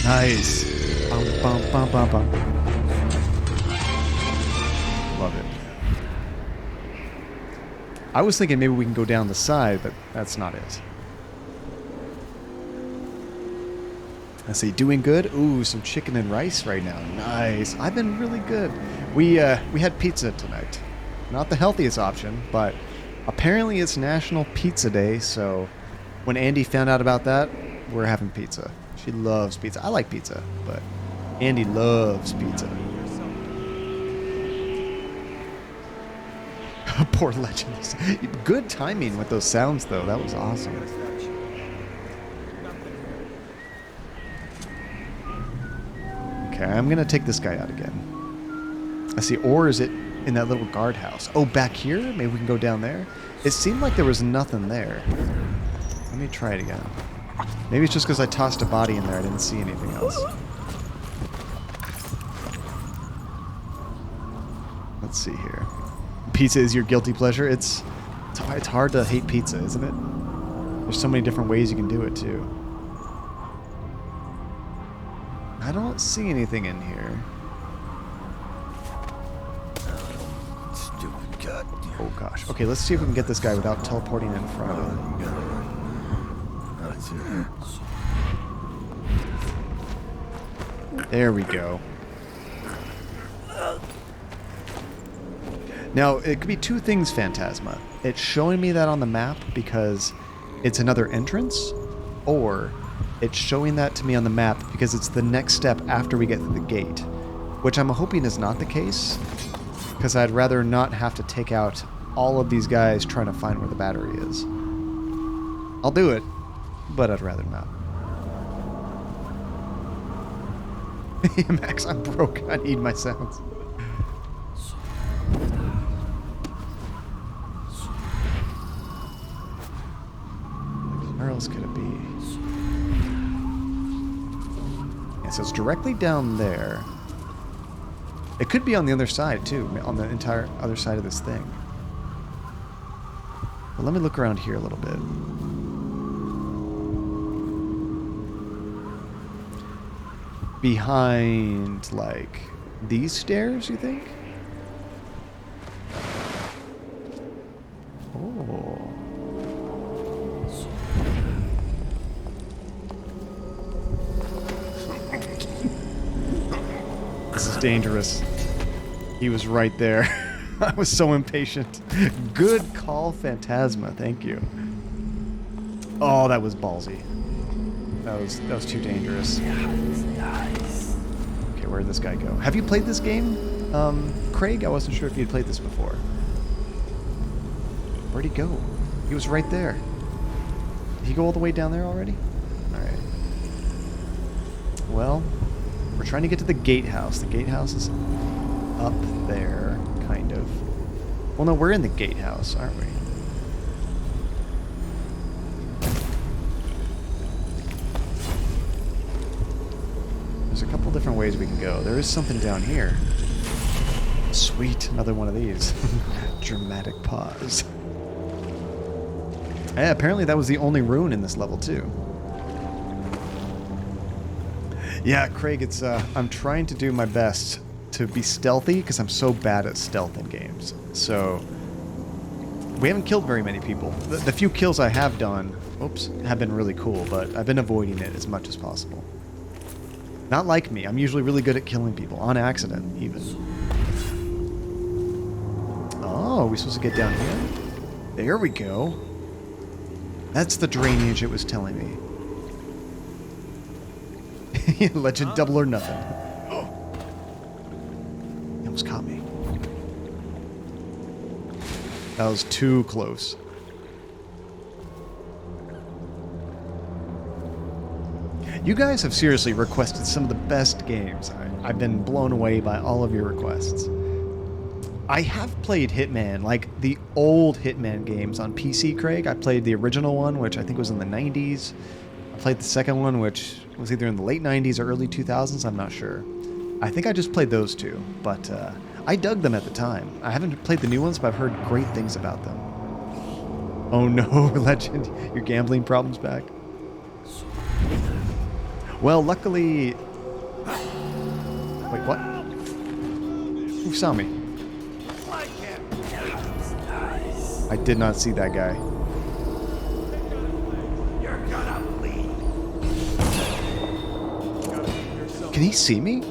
Nice. Bum, bum, bum, bum, bum. Love it. I was thinking maybe we can go down the side, but that's not it. Let's see, doing good? Ooh, some chicken and rice right now. Nice. I've been really good. We had pizza tonight. Not the healthiest option, but apparently it's National Pizza Day, so when Andy found out about that, we're having pizza. She loves pizza. I like pizza, but Andy loves pizza. Poor Legend. Good timing with those sounds, though. That was awesome. Okay, I'm gonna take this guy out again. I see, or is it in that little guardhouse? Oh, back here? Maybe we can go down there? It seemed like there was nothing there. Let me try it again. Maybe it's just because I tossed a body in there, I didn't see anything else. Let's see here. Pizza is your guilty pleasure? It's hard to hate pizza, isn't it? There's so many different ways you can do it, too. I don't see anything in here. Stupid god. Oh gosh. Okay, let's see if we can get this guy without teleporting in front of him. There we go. Now, it could be two things, Phantasma. It's showing me that on the map because it's another entrance, or it's showing that to me on the map because it's the next step after we get to the gate, which I'm hoping is not the case, because I'd rather not have to take out all of these guys trying to find where the battery is. I'll do it, but I'd rather not. Max, I'm broke. I need my sounds. Where else could it be? Yeah, so it's directly down there. It could be on the other side, too, on the entire other side of this thing. But let me look around here a little bit. Behind, like, these stairs, you think? Oh. This is dangerous. He was right there. I was so impatient. Good call, Phantasma. Thank you. Oh, that was ballsy. That was too dangerous. Okay, where'd this guy go? Have you played this game, Craig? I wasn't sure if you'd played this before. Where'd he go? He was right there. Did he go all the way down there already? Alright. Well, we're trying to get to the gatehouse. The gatehouse is up there, kind of. Well, no, we're in the gatehouse, aren't we? There's a couple different ways we can go. There is something down here. Sweet, another one of these. Dramatic pause. Yeah, apparently that was the only rune in this level, too. Yeah, Craig, it's I'm trying to do my best to be stealthy because I'm so bad at stealth in games. So we haven't killed very many people. The few kills I have done, have been really cool, but I've been avoiding it as much as possible. Not like me. I'm usually really good at killing people on accident, even. Oh, are we supposed to get down here? There we go. That's the drainage it was telling me. Legend double or nothing. He almost caught me. That was too close. You guys have seriously requested some of the best games. I've been blown away by all of your requests. I have played Hitman, like the old Hitman games on PC, Craig. I played the original one, which I think was in the 90s. I played the second one, which was either in the late 90s or early 2000s, I'm not sure. I think I just played those two, but I dug them at the time. I haven't played the new ones, but I've heard great things about them. Oh no, Legend, your gambling problem's back. Well, luckily... Wait, what? Who saw me? I did not see that guy. Can he see me?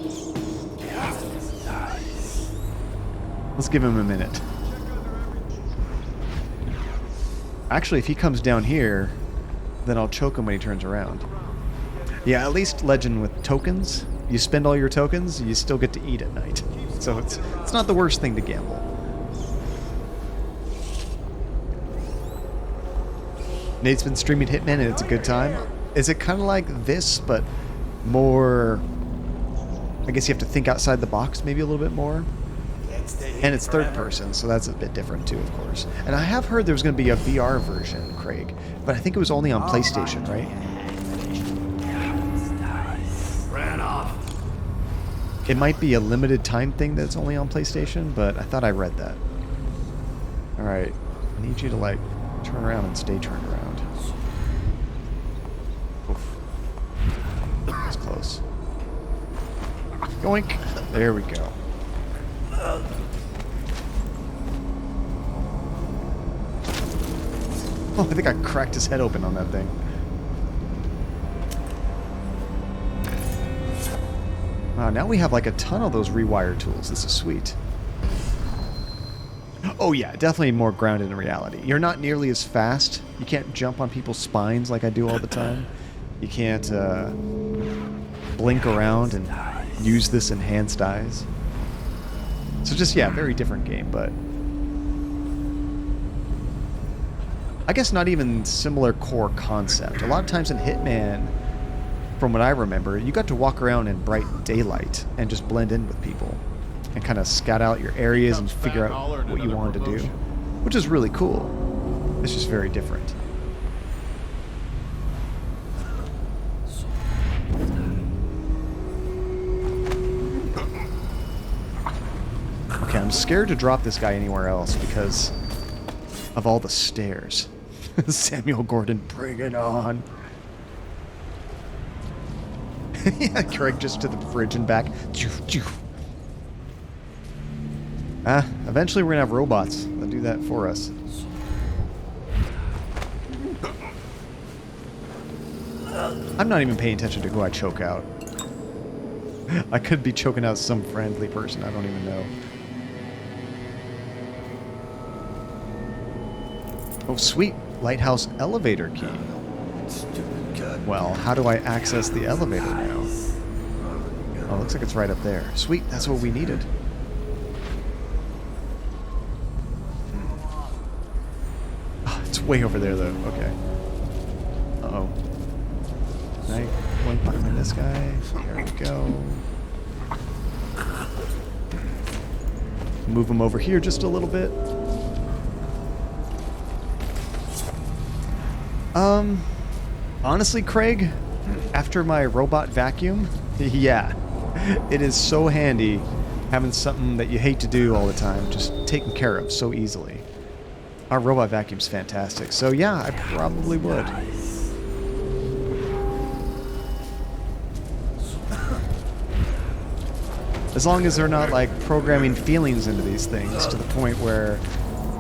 Let's give him a minute. Actually, if he comes down here, then I'll choke him when he turns around. Yeah, at least Legend with tokens. You spend all your tokens, you still get to eat at night. So it's not the worst thing to gamble. Nate's been streaming Hitman and it's a good time. Is it kind of like this, but more... I guess you have to think outside the box maybe a little bit more? And it's third person, so that's a bit different too, of course. And I have heard there was going to be a VR version, Craig, but I think it was only on PlayStation, right? Ran off. It might be a limited time thing that's only on PlayStation, but I thought I read that. Alright, I need you to, like, turn around and stay turned around. Oof. That's close. Yoink! There we go. Oh, I think I cracked his head open on that thing. Wow, now we have like a ton of those rewire tools. This is sweet. Oh yeah, definitely more grounded in reality. You're not nearly as fast. You can't jump on people's spines like I do all the time. You can't blink around and use this enhanced eyes. So just, yeah, very different game, but... I guess not even similar core concept. A lot of times in Hitman, from what I remember, you got to walk around in bright daylight and just blend in with people and kind of scout out your areas and figure out what you wanted to do, which is really cool. It's just very different. Okay, I'm scared to drop this guy anywhere else because of all the stairs. Samuel Gordon, bring it on. Yeah, Craig just to the bridge and back. Eventually we're gonna have robots that do that for us. I'm not even paying attention to who I choke out. I could be choking out some friendly person, I don't even know. Oh, sweet. Lighthouse elevator key. Well, how do I access the elevator now? Oh, looks like it's right up there. Sweet, that's what we needed. Oh, it's way over there, though. Okay. Uh-oh. Can I one behind this guy? There we go. Move him over here just a little bit. Honestly, Craig, after my robot vacuum, yeah, it is so handy having something that you hate to do all the time just taken care of so easily. Our robot vacuum's fantastic, so yeah, I probably would. As long as they're not, like, programming feelings into these things to the point where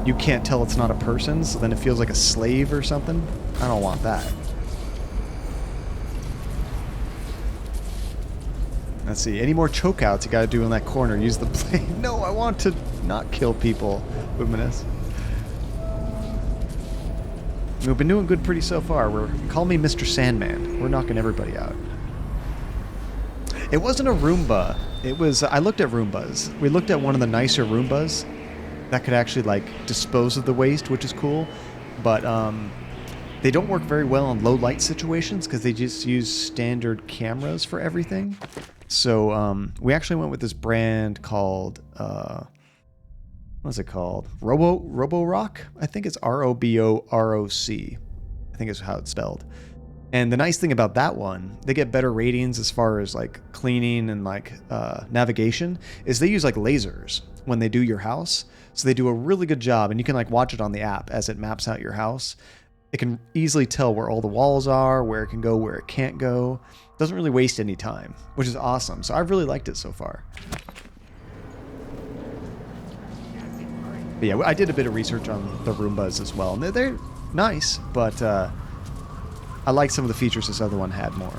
you can't tell it's not a person, so then it feels like a slave or something. I don't want that. Let's see, any more chokeouts you gotta do in that corner? Use the blade. No, I want to not kill people, Luminous. We've been doing good pretty so far. Call me Mr. Sandman. We're knocking everybody out. It wasn't a Roomba. It was, I looked at Roombas. We looked at one of the nicer Roombas that could actually, like, dispose of the waste, which is cool. But, they don't work very well in low light situations because they just use standard cameras for everything. So we actually went with this brand called what's it called? Roborock? I think it's R-O-B-O-R-O-C. I think is how it's spelled. And the nice thing about that one, they get better ratings as far as like cleaning and like navigation, is they use like lasers when they do your house. So they do a really good job, and you can like watch it on the app as it maps out your house. It can easily tell where all the walls are, where it can go, where it can't go. Doesn't really waste any time, which is awesome. So I've really liked it so far. But yeah, I did a bit of research on the Roombas as well. And they're nice, but I like some of the features this other one had more.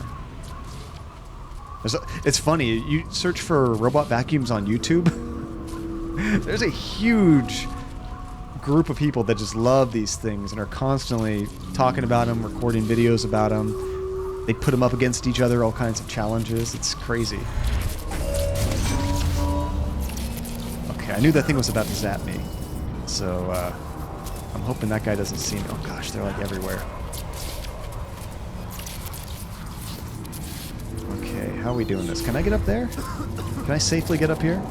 It's funny, you search for robot vacuums on YouTube, there's a huge group of people that just love these things and are constantly talking about them, recording videos about them. They put them up against each other, all kinds of challenges. It's crazy. Okay, I knew that thing was about to zap me. So, I'm hoping that guy doesn't see me. Oh gosh, they're like everywhere. How are we doing this? Can I get up there? Can I safely get up here?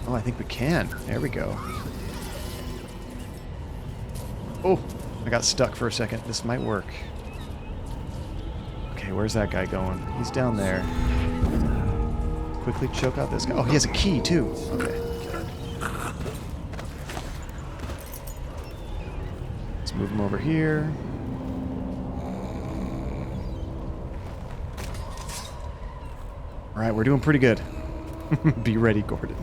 Oh, I think we can. There we go. Oh, I got stuck for a second. This might work. Okay, where's that guy going? He's down there. Quickly choke out this guy. Oh, he has a key, too. Okay, good. Let's move him over here. All right, we're doing pretty good. Be ready, Gordon.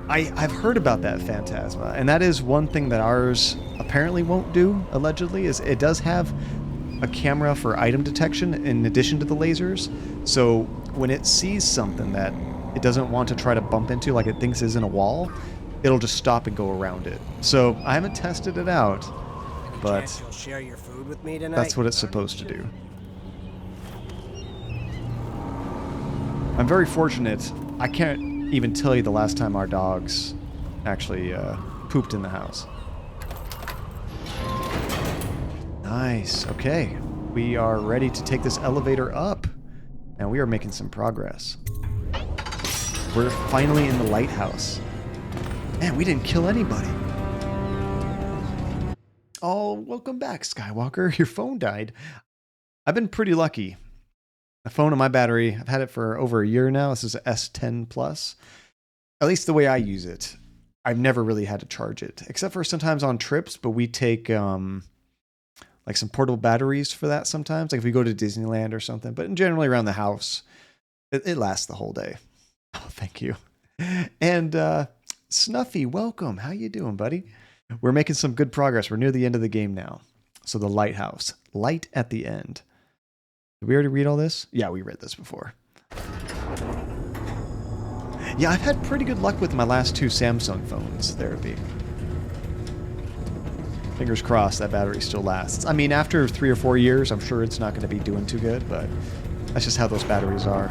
I've heard about that Phantasma, and that is one thing that ours apparently won't do, allegedly, is it does have a camera for item detection in addition to the lasers. So when it sees something that it doesn't want to try to bump into, like it thinks is in a wall, it'll just stop and go around it. So I haven't tested it out, but you'll share your food with me tonight? That's what it's supposed to do. I'm very fortunate. I can't even tell you the last time our dogs actually pooped in the house. Nice. Okay. We are ready to take this elevator up. And we are making some progress. We're finally in the lighthouse. Man, we didn't kill anybody. Oh, welcome back, Skywalker. Your phone died. I've been pretty lucky. The phone on my battery, I've had it for over a year now. This is an S10 Plus. At least the way I use it. I've never really had to charge it, except for sometimes on trips, but we take like some portable batteries for that sometimes, like if we go to Disneyland or something. But generally around the house, it lasts the whole day. Oh, thank you. And Snuffy, welcome. How you doing, buddy? We're making some good progress. We're near the end of the game now. So the lighthouse. Light at the end. Did we already read all this? Yeah, we read this before. Yeah, I've had pretty good luck with my last two Samsung phones, Therapy. Fingers crossed that battery still lasts. I mean, after 3 or 4 years, I'm sure it's not going to be doing too good, but that's just how those batteries are.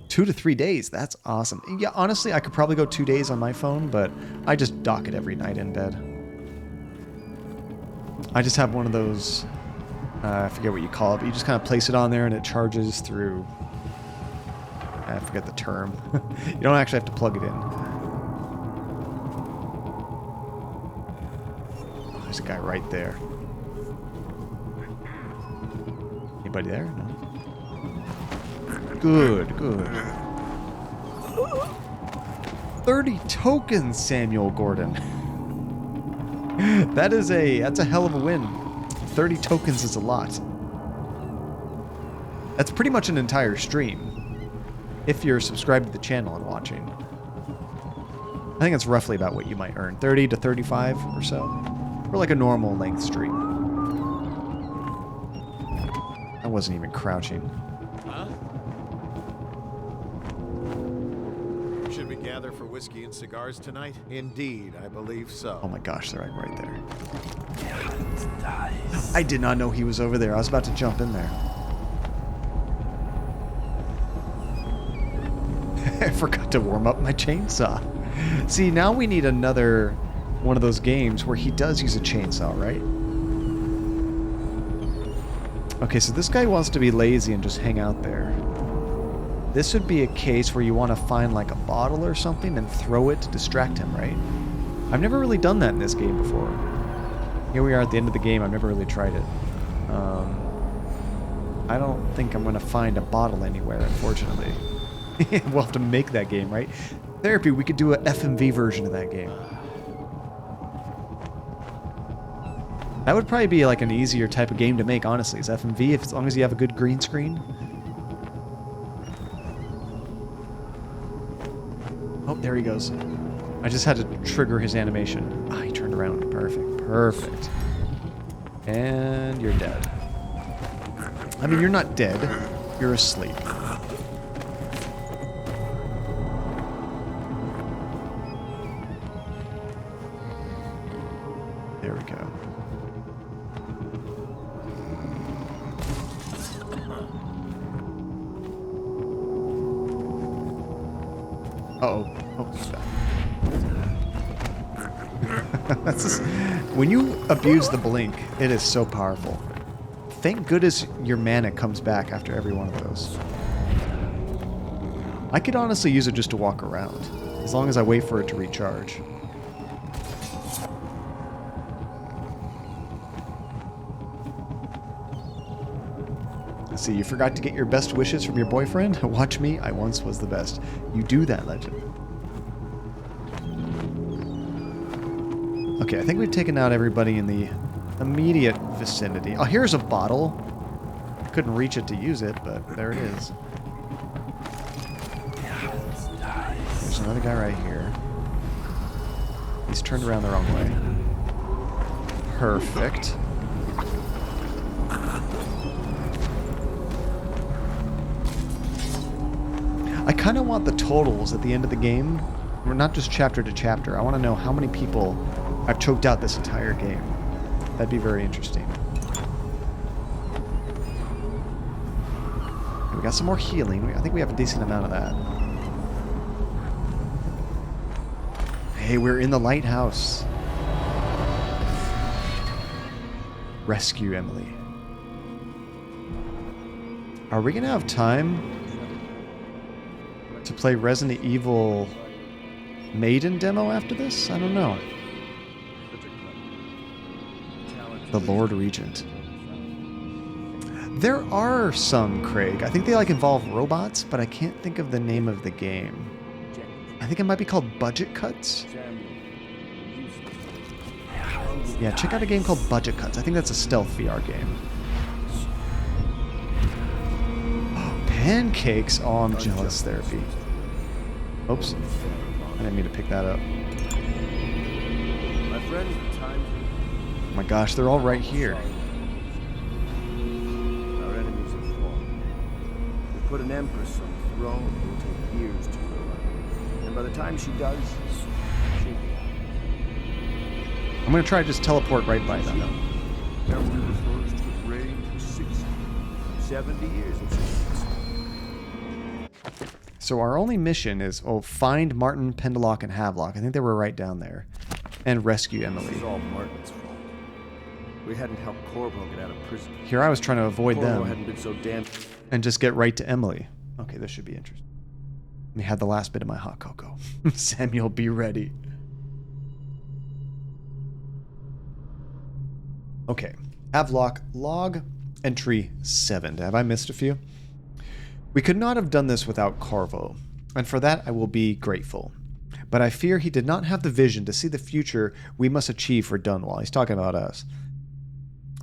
2 to 3 days, that's awesome. Yeah, honestly, I could probably go 2 days on my phone, but I just dock it every night in bed. I just have one of those, I forget what you call it, but you just kind of place it on there and it charges through, I forget the term. You don't actually have to plug it in. Oh, there's a guy right there. Anybody there? No. Good, good. 30 tokens, Samuel Gordon. That's a hell of a win. 30 tokens is a lot. That's pretty much an entire stream. If you're subscribed to the channel and watching. I think it's roughly about what you might earn. 30 to 35 or so. For like a normal length stream. I wasn't even crouching. Huh? Should we gather for whiskey and cigars tonight? Indeed, I believe so. Oh my gosh, they're right there. I did not know he was over there. I was about to jump in there. I forgot to warm up my chainsaw. See, now we need another one of those games where he does use a chainsaw, right? Okay, so this guy wants to be lazy and just hang out there. This would be a case where you want to find like a bottle or something and throw it to distract him, right? I've never really done that in this game before. Here we are at the end of the game. I've never really tried it. I don't think I'm going to find a bottle anywhere, unfortunately. We'll have to make that game, right? Therapy, we could do a FMV version of that game. That would probably be like an easier type of game to make, honestly, is FMV, as long as you have a good green screen. Oh, there he goes. I just had to trigger his animation. Ah, he turned around. Perfect. Perfect. And you're dead. I mean, you're not dead. You're asleep. There we go. Uh-oh. Oh, he's back. When you abuse the blink, it is so powerful. Thank goodness your mana comes back after every one of those. I could honestly use it just to walk around, as long as I wait for it to recharge. Let's see, you forgot to get your best wishes from your boyfriend? Watch me, I once was the best. You do that, legend. Okay, I think we've taken out everybody in the immediate vicinity. Oh, here's a bottle. Couldn't reach it to use it, but there it is. There's another guy right here. He's turned around the wrong way. Perfect. I kind of want the totals at the end of the game. We're not just chapter to chapter. I want to know how many people I've choked out this entire game. That'd be very interesting. Okay, we got some more healing. I think we have a decent amount of that. Hey, we're in the lighthouse. Rescue Emily. Are we going to have time to play Resident Evil Maiden demo after this? I don't know. The Lord Regent. There are some, Craig. I think they involve robots, but I can't think of the name of the game. I think it might be called Budget Cuts. Yeah, check out a game called Budget Cuts. I think that's a stealth VR game. Pancakes? Oh, I'm jealous, Therapy. Oops. I didn't mean to pick that up. My friend, oh my gosh, they're all right here. our enemies have fallen. We put an Empress on the throne. It will take years to grow up. And by the time she does, she'll be out. I'm going to try to just teleport right by them. Emily refers to a reign for 60, 70 years of existence. So our only mission is, find Martin, Pendelock, and Havelock. I think they were right down there. And rescue Emily. This is all Martin's fault. We hadn't helped Corvo get out of prison. Here I was trying to avoid Corvo them. hadn't been so damn... And just get right to Emily. Okay, this should be interesting. Let me have the last bit of my hot cocoa. Samuel, be ready. Okay. Havelock, log entry 7. Have I missed a few? We could not have done this without Corvo, and for that I will be grateful. But I fear he did not have the vision to see the future we must achieve for Dunwall. He's talking about us.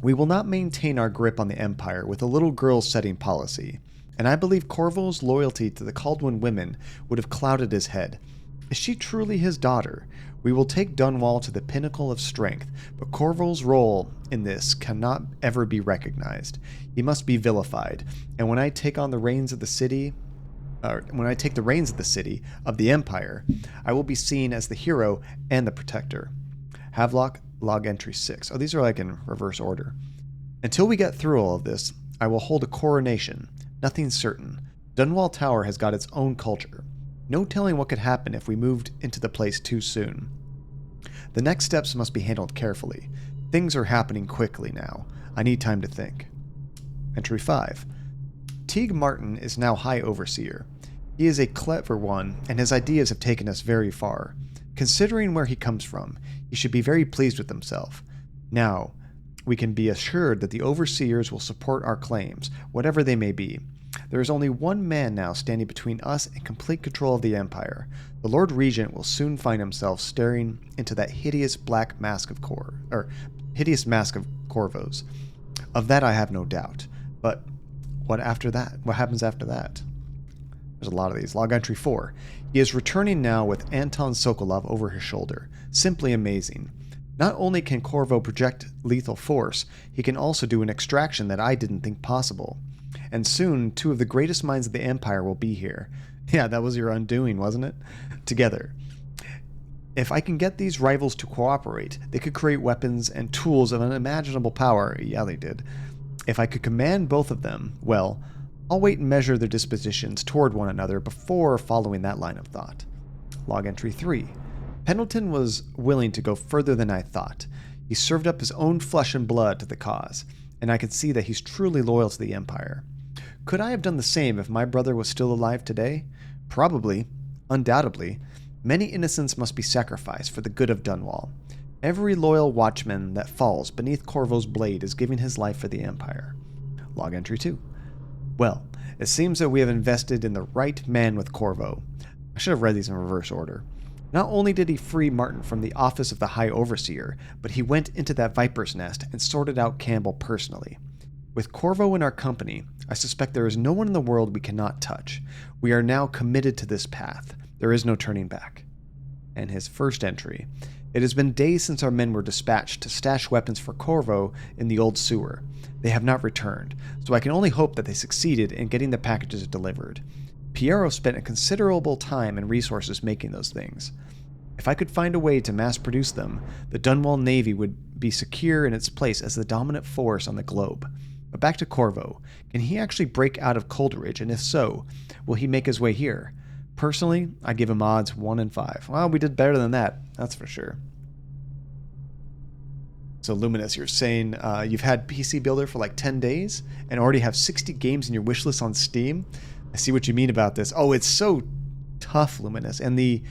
We will not maintain our grip on the Empire with a little girl setting policy, and I believe Corvo's loyalty to the Kaldwin women would have clouded his head. Is she truly his daughter? We will take Dunwall to the pinnacle of strength, but Corvo's role in this cannot ever be recognized. He must be vilified, and when I take the reins of the city, of the Empire, I will be seen as the hero and the protector. Havelock, log entry 6. Oh, these are in reverse order. Until we get through all of this, I will hold a coronation. Nothing's certain. Dunwall Tower has got its own culture. No telling what could happen if we moved into the place too soon. The next steps must be handled carefully. Things are happening quickly now. I need time to think. Entry 5. Teague Martin is now High Overseer. He is a clever one, and his ideas have taken us very far. Considering where he comes from, he should be very pleased with himself. Now, we can be assured that the Overseers will support our claims, whatever they may be. There is only one man now standing between us and complete control of the Empire. The Lord Regent will soon find himself staring into that hideous black mask of Corvo's. Of that I have no doubt. But what after that? What happens after that? There's a lot of these. Log entry 4. He is returning now with Anton Sokolov over his shoulder. Simply amazing. Not only can Corvo project lethal force, he can also do an extraction that I didn't think possible. And soon, 2 of the greatest minds of the Empire will be here. Yeah, that was your undoing, wasn't it? Together. If I can get these rivals to cooperate, they could create weapons and tools of unimaginable power. Yeah, they did. If I could command both of them, well, I'll wait and measure their dispositions toward one another before following that line of thought. Log entry 3. Pendleton was willing to go further than I thought. He served up his own flesh and blood to the cause, and I could see that he's truly loyal to the Empire. Could I have done the same if my brother was still alive today? Probably. Undoubtedly. Many innocents must be sacrificed for the good of Dunwall. Every loyal watchman that falls beneath Corvo's blade is giving his life for the Empire. Log entry 2. Well, it seems that we have invested in the right man with Corvo. I should have read these in reverse order. Not only did he free Martin from the office of the High Overseer, but he went into that viper's nest and sorted out Campbell personally. With Corvo in our company, I suspect there is no one in the world we cannot touch. We are now committed to this path. There is no turning back. And his first entry. It has been days since our men were dispatched to stash weapons for Corvo in the old sewer. They have not returned, so I can only hope that they succeeded in getting the packages delivered. Piero spent a considerable time and resources making those things. If I could find a way to mass produce them, the Dunwall Navy would be secure in its place as the dominant force on the globe. But back to Corvo. Can he actually break out of Coldridge, and if so, will he make his way here? Personally, I give him odds 1 in 5. Well, we did better than that, that's for sure. So Luminous, you're saying you've had PC Builder for like 10 days and already have 60 games in your wishlist on Steam? I see what you mean about this. Oh, it's so tough, Luminous. And the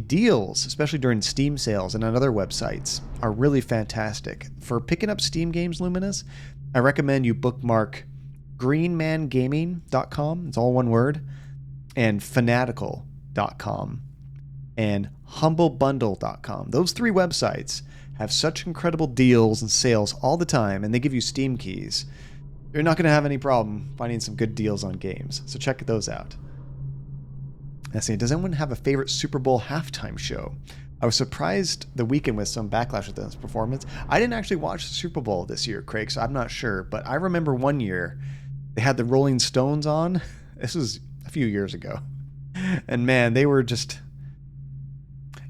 deals, especially during Steam sales and on other websites, are really fantastic. For picking up Steam games, Luminous, I recommend you bookmark greenmangaming.com, it's all one word, and fanatical.com, and humblebundle.com. Those 3 websites have such incredible deals and sales all the time, and they give you Steam keys. You're not going to have any problem finding some good deals on games, so check those out. Let's see, does anyone have a favorite Super Bowl halftime show? I was surprised the weekend with some backlash with this performance. I didn't actually watch the Super Bowl this year, Craig, so I'm not sure, but I remember one year they had the Rolling Stones on. This was a few years ago. And man, they were just...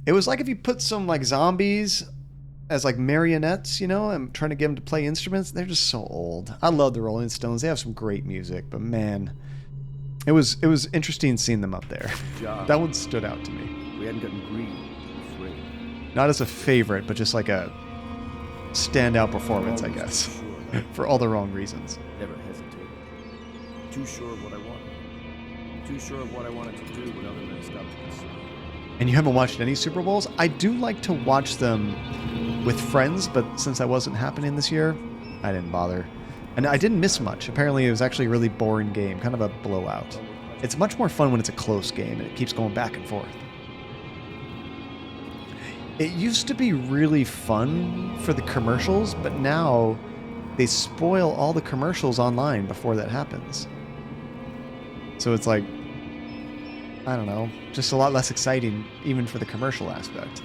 It was like if you put some like zombies as like marionettes, you know, and trying to get them to play instruments. They're just so old. I love the Rolling Stones. They have some great music, but man, it was interesting seeing them up there. That one stood out to me. We hadn't gotten green. Not as a favorite, but just like a standout performance, I guess, for all the wrong reasons. Never hesitated. Too sure of what I wanted. Too sure of what I wanted to do when other men stopped to consider. And you haven't watched any Super Bowls? I do like to watch them with friends, but since that wasn't happening this year, I didn't bother. And I didn't miss much. Apparently it was actually a really boring game, kind of a blowout. It's much more fun when it's a close game and it keeps going back and forth. It used to be really fun for the commercials, but now they spoil all the commercials online before that happens. So it's like, I don't know, just a lot less exciting even for the commercial aspect.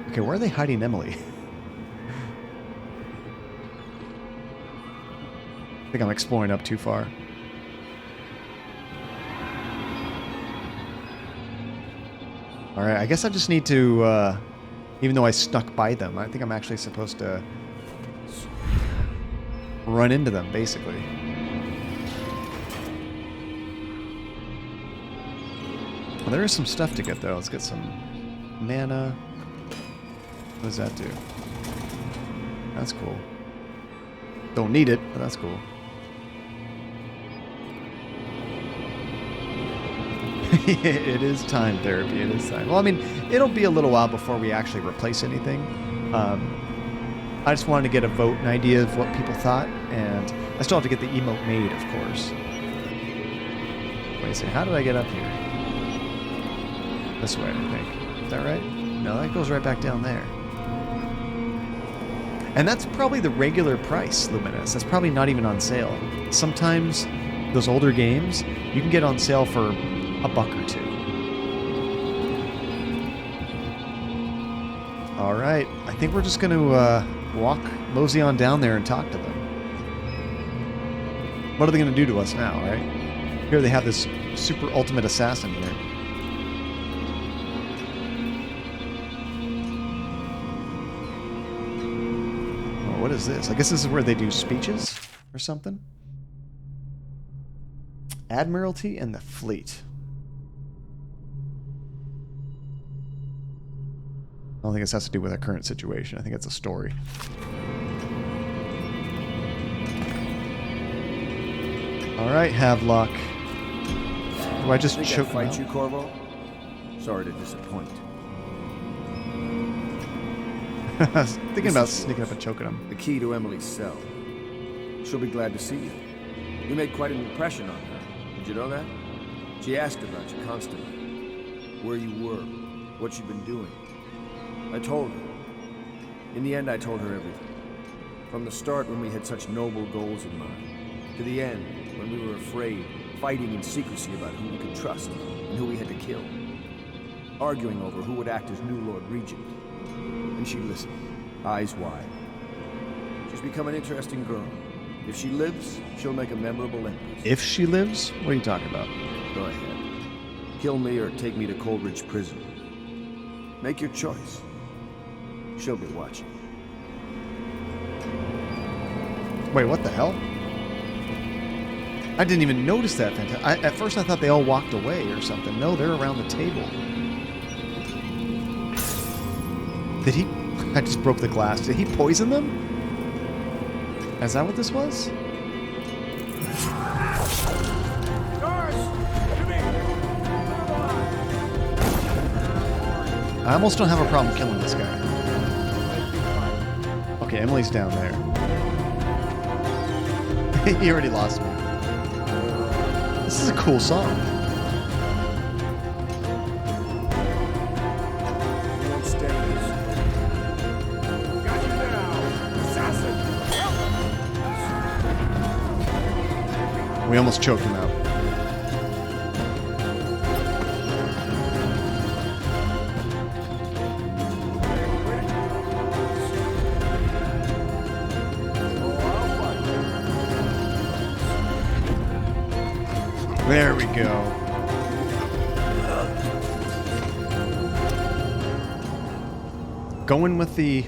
Okay, where are they hiding Emily? I think I'm exploring up too far. Alright, I guess I just need to, even though I snuck by them, I think I'm actually supposed to run into them, basically. Well, there is some stuff to get, though. Let's get some mana. What does that do? That's cool. Don't need it, but that's cool. It is time therapy. It is time. Well, I mean, it'll be a little while before we actually replace anything. I just wanted to get a vote, an idea of what people thought, and I still have to get the emote made, of course. Wait a second, how did I get up here? This way, I think. Is that right? No, that goes right back down there. And that's probably the regular price, Luminous. That's probably not even on sale. Sometimes those older games, you can get on sale for $1 or $2. All right, I think we're just going to mosey on down there and talk to them. What are they going to do to us now, right? Here they have this super ultimate assassin here. Oh, what is this? I guess this is where they do speeches or something. Admiralty and the Fleet. I don't think this has to do with our current situation. I think it's a story. All right, Havelock. Do I just choke him fight out? you, Corvo? Sorry to disappoint. I was thinking about sneaking up and choking him. The key to Emily's cell. She'll be glad to see you. You made quite an impression on her. Did you know that? She asked about you constantly. Where you were, what you'd been doing. I told her. In the end, I told her everything. From the start, when we had such noble goals in mind, to the end, when we were afraid, fighting in secrecy about who we could trust and who we had to kill. Arguing over who would act as new Lord Regent. And she listened, eyes wide. She's become an interesting girl. If she lives, she'll make a memorable Empress. If she lives? What are you talking about? Go ahead. Kill me or take me to Coleridge Prison. Make your choice. She'll be watching. Wait, what the hell? I didn't even notice that. At first I thought they all walked away or something. No, they're around the table. Did he... I just broke the glass. Did he poison them? Is that what this was? I almost don't have a problem killing this guy. Okay, Emily's down there. He already lost me. This is a cool song. We almost choked him out. There we go. Going with the,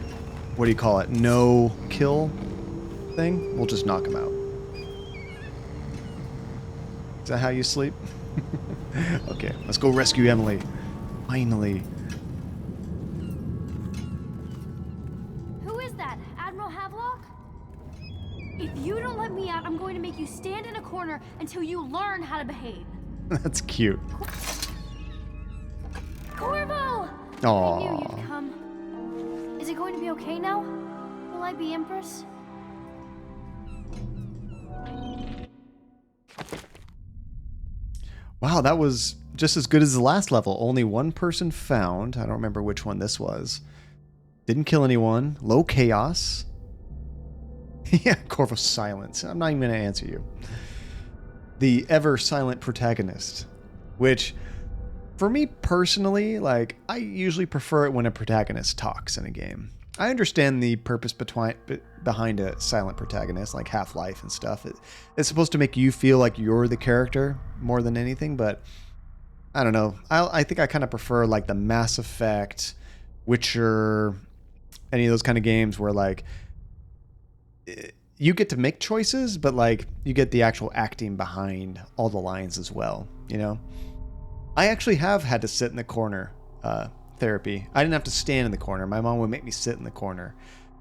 what do you call it, no kill thing? We'll just knock him out. Is that how you sleep? Okay, let's go rescue Emily. Finally. Who is that? Admiral Havelock? If you don't let me out, I'm going to make you stand in a corner until you learn how to behave. That's cute. Corvo! Aww. I knew you'd come. Is it going to be okay now? Will I be Empress? Wow, that was just as good as the last level. Only one person found. I don't remember which one this was. Didn't kill anyone. Low chaos. Yeah, Corvo silence. I'm not even going to answer you. The ever silent protagonist. Which, for me personally, like, I usually prefer it when a protagonist talks in a game. I understand the purpose behind a silent protagonist, like Half-Life and stuff. It's supposed to make you feel like you're the character more than anything, but I don't know. I think I kind of prefer like the Mass Effect, Witcher, any of those kind of games where like you get to make choices, but like you get the actual acting behind all the lines as well, you know? I actually have had to sit in the corner therapy. I didn't have to stand in the corner. My mom would make me sit in the corner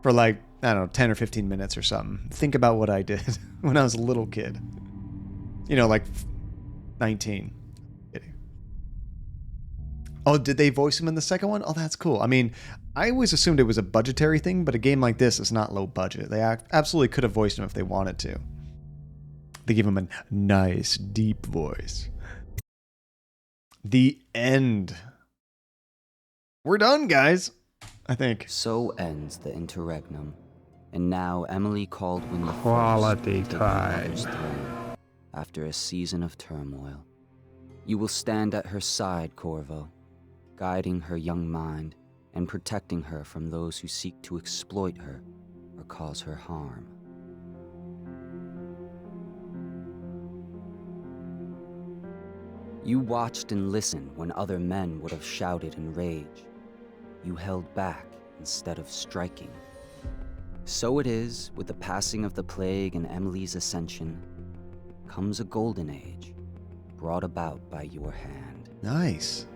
for like, I don't know, 10 or 15 minutes or something. Think about what I did when I was a little kid. You know, like 19. Kidding. Oh, did they voice him in the second one? Oh, that's cool. I mean, I always assumed it was a budgetary thing, but a game like this is not low budget. They absolutely could have voiced him if they wanted to. They give him a nice, deep voice. The end. We're done, guys. I think. So ends the interregnum, and now Emily Caldwin the Quality time. After a season of turmoil, you will stand at her side, Corvo, guiding her young mind and protecting her from those who seek to exploit her or cause her harm. You watched and listened when other men would have shouted in rage. You held back instead of striking. So it is with the passing of the plague and Emily's ascension comes a golden age brought about by your hand. Nice.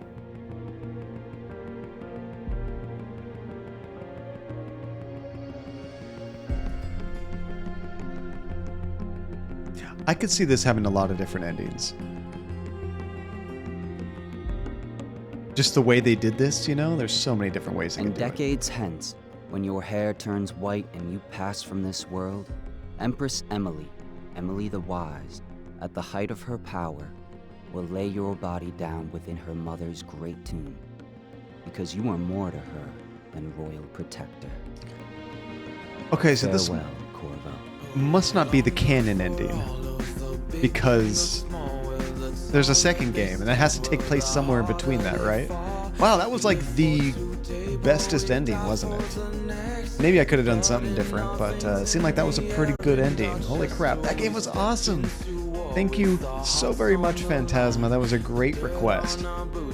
I could see this having a lot of different endings. Just the way they did this, you know? There's so many different ways they And could do it. decades hence, when your hair turns white and you pass from this world, Empress Emily, Emily the Wise, at the height of her power, will lay your body down within her mother's great tomb, because you are more to her than royal protector. Okay, so this Farewell, Corvo. must not be the canon ending, because there's a second game, and that has to take place somewhere in between that, right? Wow, that was like the bestest ending, wasn't it? Maybe I could have done something different, but it seemed like that was a pretty good ending. Holy crap, that game was awesome! Thank you so very much, Phantasma. That was a great request.